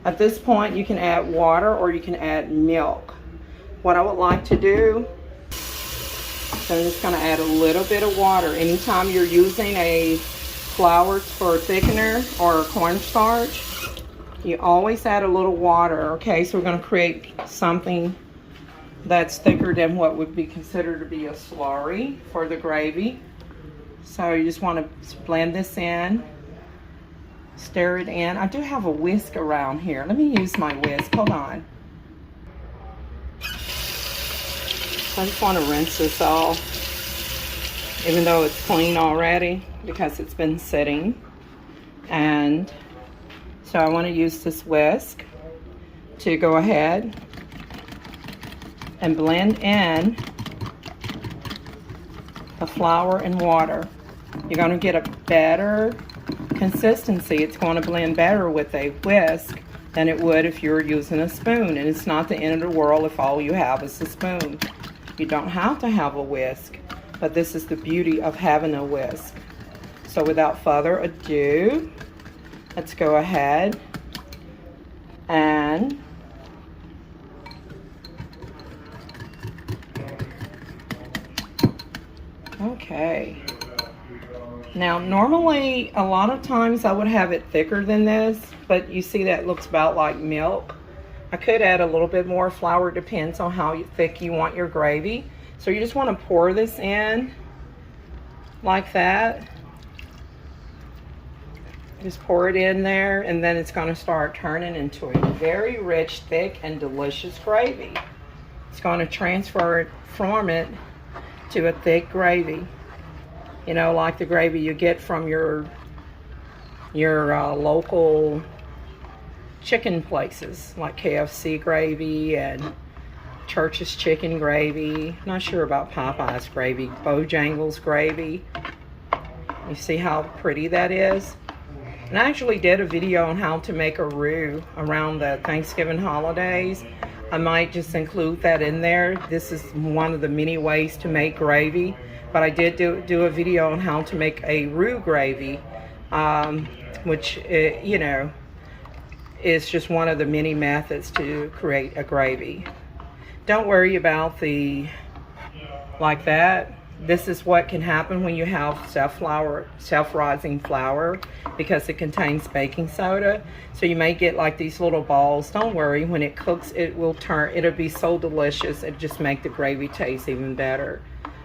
At this point, you can add water or you can add milk. What I would like to do, so I'm just going to add a little bit of water. Anytime you're using a flour for thickener or cornstarch, you always add a little water, okay? So we're going to create something that's thicker than what would be considered to be a slurry for the gravy. So you just want to blend this in, stir it in. I do have a whisk around here. Let me use my whisk. Hold on. I just want to rinse this off, even though it's clean already, because it's been sitting. And so I want to use this whisk to go ahead and blend in the flour and water. You're going to get a better consistency. It's going to blend better with a whisk than it would if you were using a spoon. And it's not the end of the world if all you have is a spoon. You don't have to have a whisk, but this is the beauty of having a whisk. So without further ado, let's go ahead and okay. Now normally a lot of times I would have it thicker than this, but you see that looks about like milk. I could add a little bit more flour, depends on how thick you want your gravy. So you just want to pour this in like that. Just pour it in there, and then it's going to start turning into a very rich, thick, and delicious gravy. It's going to transfer it from it to a thick gravy. You know, like the gravy you get from your local chicken places, like KFC gravy and Church's chicken gravy. Not sure about Popeye's gravy. Bojangles gravy. You see how pretty that is? And I actually did a video on how to make a roux around the Thanksgiving holidays. I might just include that in there. This is one of the many ways to make gravy. But I did do a video on how to make a roux gravy, which, you know, is just one of the many methods to create a gravy. Don't worry about the, like that. This is what can happen when you have self-rising flour, because it contains baking soda. So you may get like these little balls. Don't worry, when it cooks, it will turn, it'll be so delicious. It just make the gravy taste even better.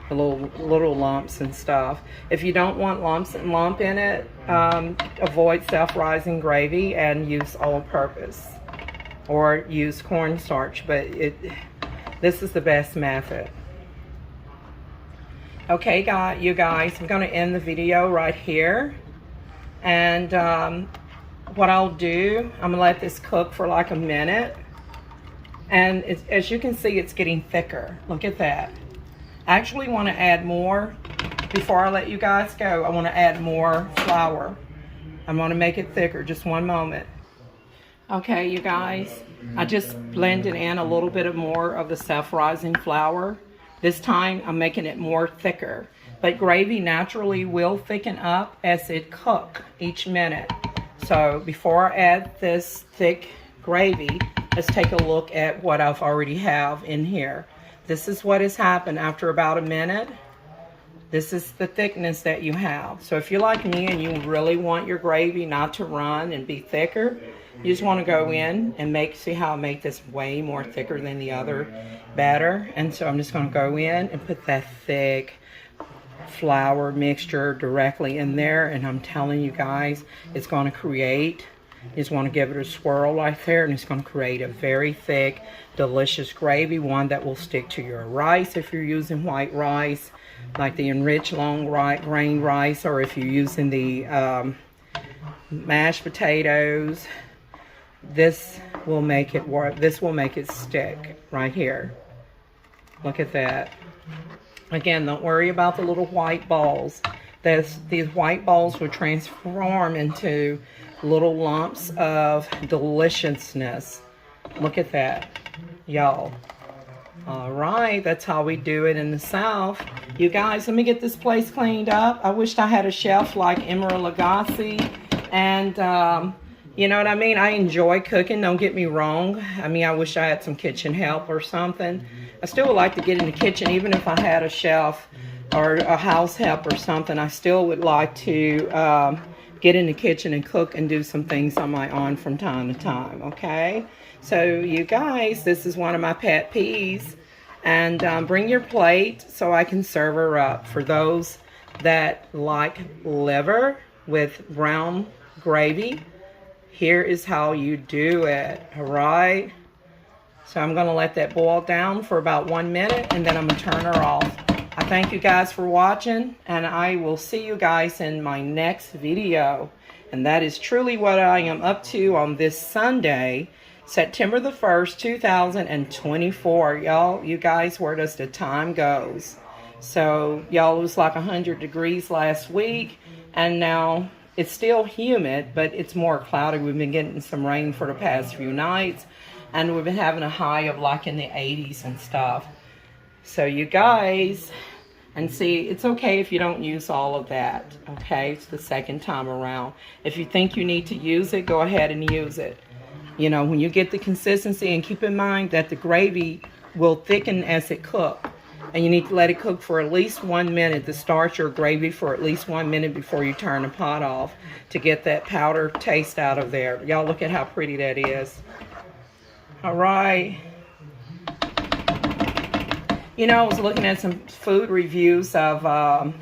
The little lumps and stuff. If you don't want lump in it, avoid self-rising gravy and use all-purpose or use cornstarch. But this is the best method. Okay, you guys, I'm going to end the video right here. And what I'll do, I'm going to let this cook for like a minute. And as you can see, it's getting thicker. Look at that. I actually want to add more. Before I let you guys go, I want to add more flour. I'm going to make it thicker. Just one moment. Okay, you guys, I just blended in a little bit more of the self-rising flour. This time I'm making it more thicker. But gravy naturally will thicken up as it cooks each minute. So before I add this thick gravy, let's take a look at what I've already have in here. This is what has happened after about a minute. This is the thickness that you have. So if you're like me and you really want your gravy not to run and be thicker, you just want to go in and see how I make this way more thicker than the other batter. And so I'm just going to go in and put that thick flour mixture directly in there. And I'm telling you guys, it's going to create, you just want to give it a swirl right there, and it's going to create a very thick, delicious gravy, one that will stick to your rice if you're using white rice, like the enriched long grain rice, or if you're using the mashed potatoes. This will make it work. This will make it stick right here. Look at that. Again, don't worry about the little white balls. These white balls will transform into little lumps of deliciousness. Look at that, y'all. All right, that's how we do it in the South. You guys, let me get this place cleaned up. I wished I had a chef like Emeril Lagasse. And, you know what I mean? I enjoy cooking, don't get me wrong. I mean, I wish I had some kitchen help or something. I still would like to get in the kitchen, even if I had a chef or a house help or something. I still would like to get in the kitchen and cook and do some things on my own from time to time, okay? So you guys, this is one of my pet peeves. And bring your plate so I can serve her up. For those that like liver with brown gravy, here is how you do it, all right? So I'm gonna let that boil down for about 1 minute and then I'm gonna turn her off. I thank you guys for watching and I will see you guys in my next video. And that is truly what I am up to on this Sunday, September the 1st, 2024. Y'all, you guys, where does the time goes? So, y'all, it was like 100 degrees last week, and now it's still humid, but it's more cloudy. We've been getting some rain for the past few nights, and we've been having a high of like in the 80s and stuff. So, you guys, and see, it's okay if you don't use all of that, okay? It's the second time around. If you think you need to use it, go ahead and use it. You know, when you get the consistency, and keep in mind that the gravy will thicken as it cooks. And you need to let it cook for at least 1 minute, to start your gravy for at least 1 minute before you turn the pot off to get that powder taste out of there. Y'all look at how pretty that is. All right. You know, I was looking at some food reviews of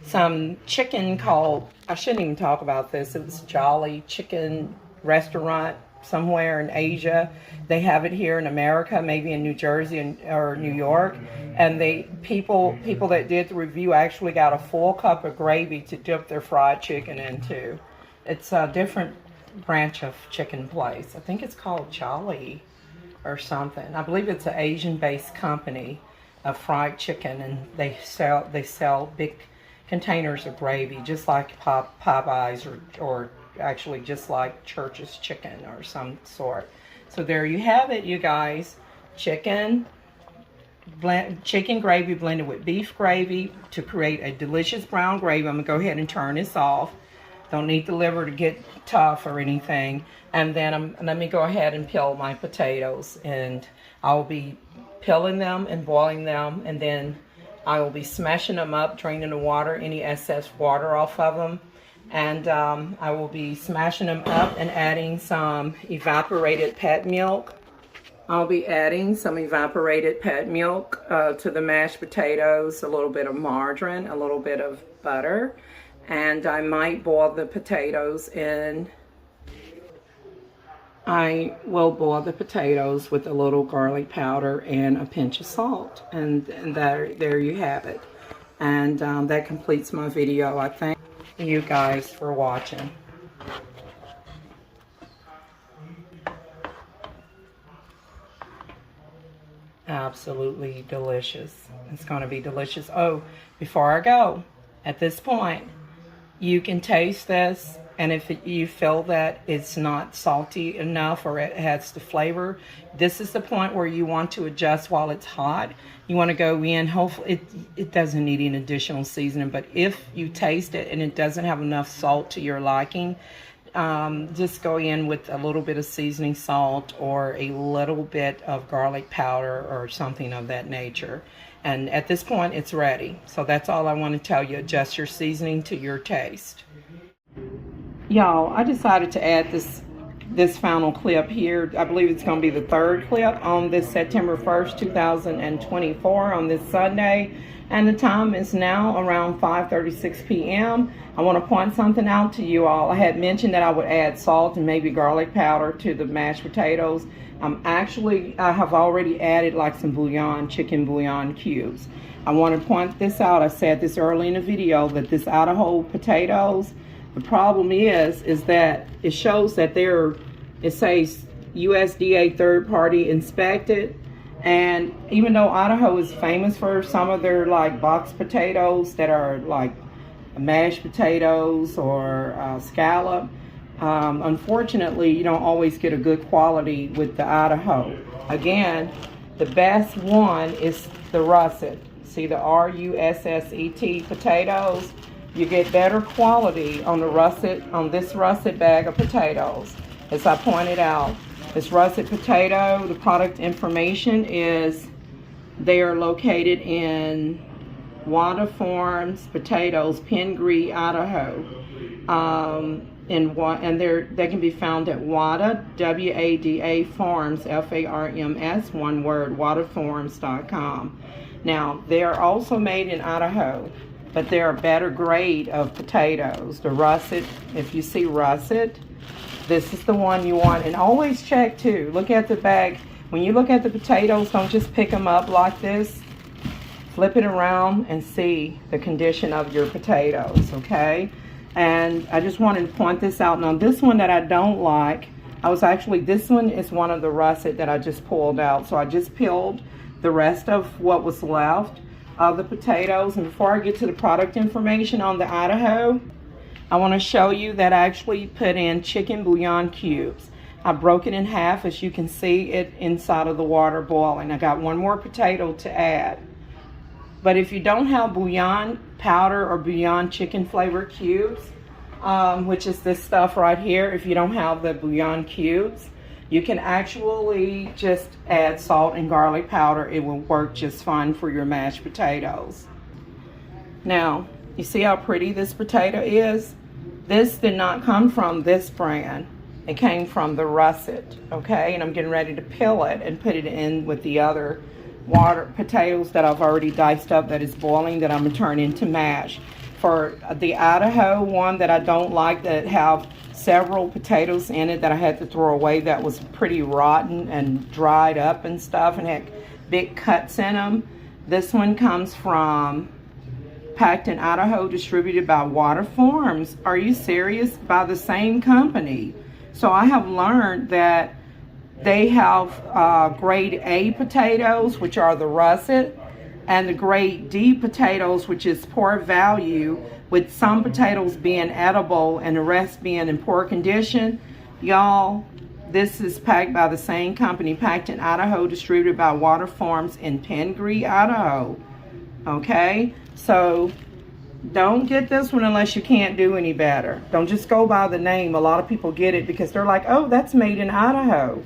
some chicken called, I shouldn't even talk about this, it was Jolly Chicken Restaurant somewhere in Asia. They have it here in America, maybe in New Jersey or New York. And people that did the review actually got a full cup of gravy to dip their fried chicken into. It's a different branch of chicken place. I think it's called Jolly or something. I believe it's an Asian-based company of fried chicken, and they sell big containers of gravy, just like Popeyes or actually just like Church's Chicken or some sort. So there you have it, you guys. Chicken gravy blended with beef gravy to create a delicious brown gravy. I'm gonna go ahead and turn this off. Don't need the liver to get tough or anything. And then let me go ahead and peel my potatoes, and I'll be peeling them and boiling them, and then I will be smashing them up, draining the water, any excess water off of them. And I will be smashing them up and adding some evaporated pet milk. I'll be adding some evaporated pet milk to the mashed potatoes, a little bit of margarine, a little bit of butter, and I might boil the potatoes in. I will boil the potatoes with a little garlic powder and a pinch of salt, and there you have it. And that completes my video. I thank you guys for watching. Absolutely delicious. It's going to be delicious. Oh, before I go, at this point, you can taste this, and if you feel that it's not salty enough or it has the flavor, this is the point where you want to adjust while it's hot. You want to go in, hopefully it doesn't need any additional seasoning, but if you taste it and it doesn't have enough salt to your liking, just go in with a little bit of seasoning salt or a little bit of garlic powder or something of that nature. And at this point, it's ready. So that's all I want to tell you. Adjust your seasoning to your taste. Y'all, I decided to add this final clip here. I believe it's going to be the third clip on this September 1st, 2024 on this Sunday. And the time is now around 5:36 p.m. I want to point something out to you all. I had mentioned that I would add salt and maybe garlic powder to the mashed potatoes. I have already added like some bouillon, chicken bouillon cubes. I want to point this out. I said this early in the video that this Idaho potatoes, the problem is that it shows that it says USDA third party inspected, And even though Idaho is famous for some of their like box potatoes that are like mashed potatoes or scallop, unfortunately you don't always get a good quality with the Idaho. Again, the best one is the Russet. See the R-U-S-S-E-T potatoes? You get better quality on the Russet, on this Russet bag of potatoes. As I pointed out, this Russet potato, the product information is they are located in Wada Farms Potatoes, Pingree, Idaho. And they can be found at Wada, W-A-D-A Farms, F-A-R-M-S, one word, wadafarms.com. Now, they are also made in Idaho, but they're a better grade of potatoes. The Russet, if you see Russet, this is the one you want. And always check too, look at the bag. When you look at the potatoes, don't just pick them up like this. Flip it around and see the condition of your potatoes, okay? And I just wanted to point this out. Now this one that I don't like, this one is one of the Russet that I just pulled out. So I just peeled the rest of what was left of the potatoes. And before I get to the product information on the Idaho, I want to show you that I actually put in chicken bouillon cubes. I broke it in half, as you can see it inside of the water boiling. I got one more potato to add. But if you don't have bouillon powder or bouillon chicken flavor cubes, which is this stuff right here, if you don't have the bouillon cubes, you can actually just add salt and garlic powder. It will work just fine for your mashed potatoes. Now, you see how pretty this potato is? This did not come from this brand. It came from the Russet, okay? And I'm getting ready to peel it and put it in with the other water potatoes that I've already diced up that is boiling, that I'm gonna turn into mash. For the Idaho one that I don't like, that have several potatoes in it that I had to throw away, that was pretty rotten and dried up and stuff and had big cuts in them. This one comes from packed in Idaho, distributed by Wada Farms. Are you serious? By the same company. So I have learned that they have grade A potatoes, which are the Russet, and the grade D potatoes, which is poor value, with some potatoes being edible and the rest being in poor condition. Y'all, this is packed by the same company, packed in Idaho, distributed by Wada Farms in Pingree, Idaho. Okay, so don't get this one unless you can't do any better. Don't just go by the name. A lot of people get it because they're like, oh, that's made in Idaho.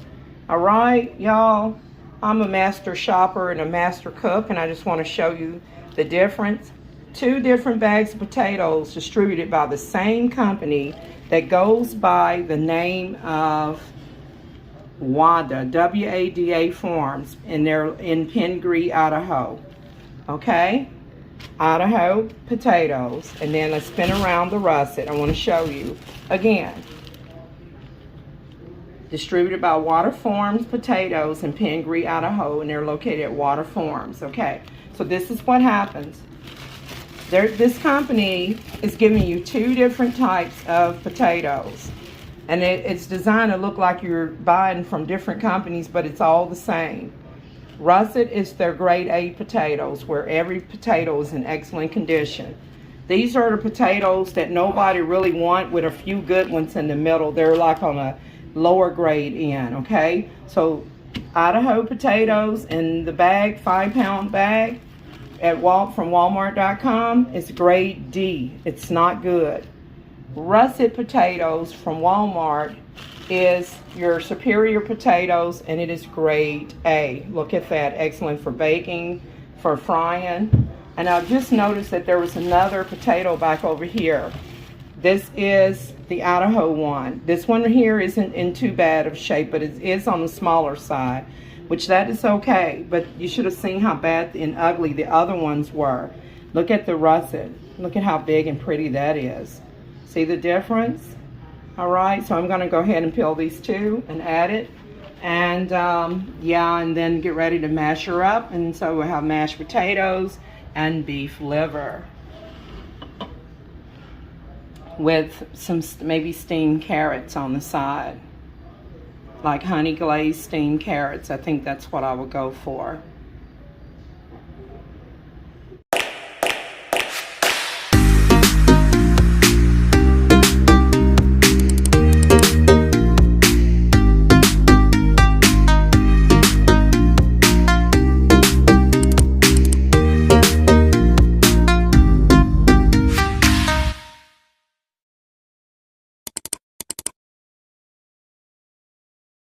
All right, y'all, I'm a master shopper and a master cook, and I just want to show you the difference. 2 different bags of potatoes distributed by the same company that goes by the name of Wada, W-A-D-A Farms, and they're in Pingree, Idaho. Okay, Idaho potatoes. And then let's spin around the Russet. I want to show you again. Distributed by Wada Farms Potatoes in Pingree, Idaho, and they're located at Wada Farms. Okay, so this is what happens. This company is giving you 2 different types of potatoes, and it's designed to look like you're buying from different companies, but it's all the same. Russet is their grade A potatoes, where every potato is in excellent condition. These are the potatoes that nobody really want, with a few good ones in the middle. They're like on a lower grade end, okay? So Idaho potatoes in the bag, 5-pound bag from Walmart.com is grade D. It's not good. Russet potatoes from Walmart is your superior potatoes, and it is grade A. Look at that, excellent for baking, for frying. And I've just noticed that there was another potato back over here. This is the Idaho one. This one here isn't in too bad of shape, but it is on the smaller side, which that is okay. But you should have seen how bad and ugly the other ones were. Look at the Russet. Look at how big and pretty that is. See the difference? All right, so I'm gonna go ahead and peel these 2 and add it. And yeah, and then get ready to mash her up. And so we'll have mashed potatoes and beef liver with some maybe steamed carrots on the side. like honey glazed steamed carrots. I think that's what I would go for.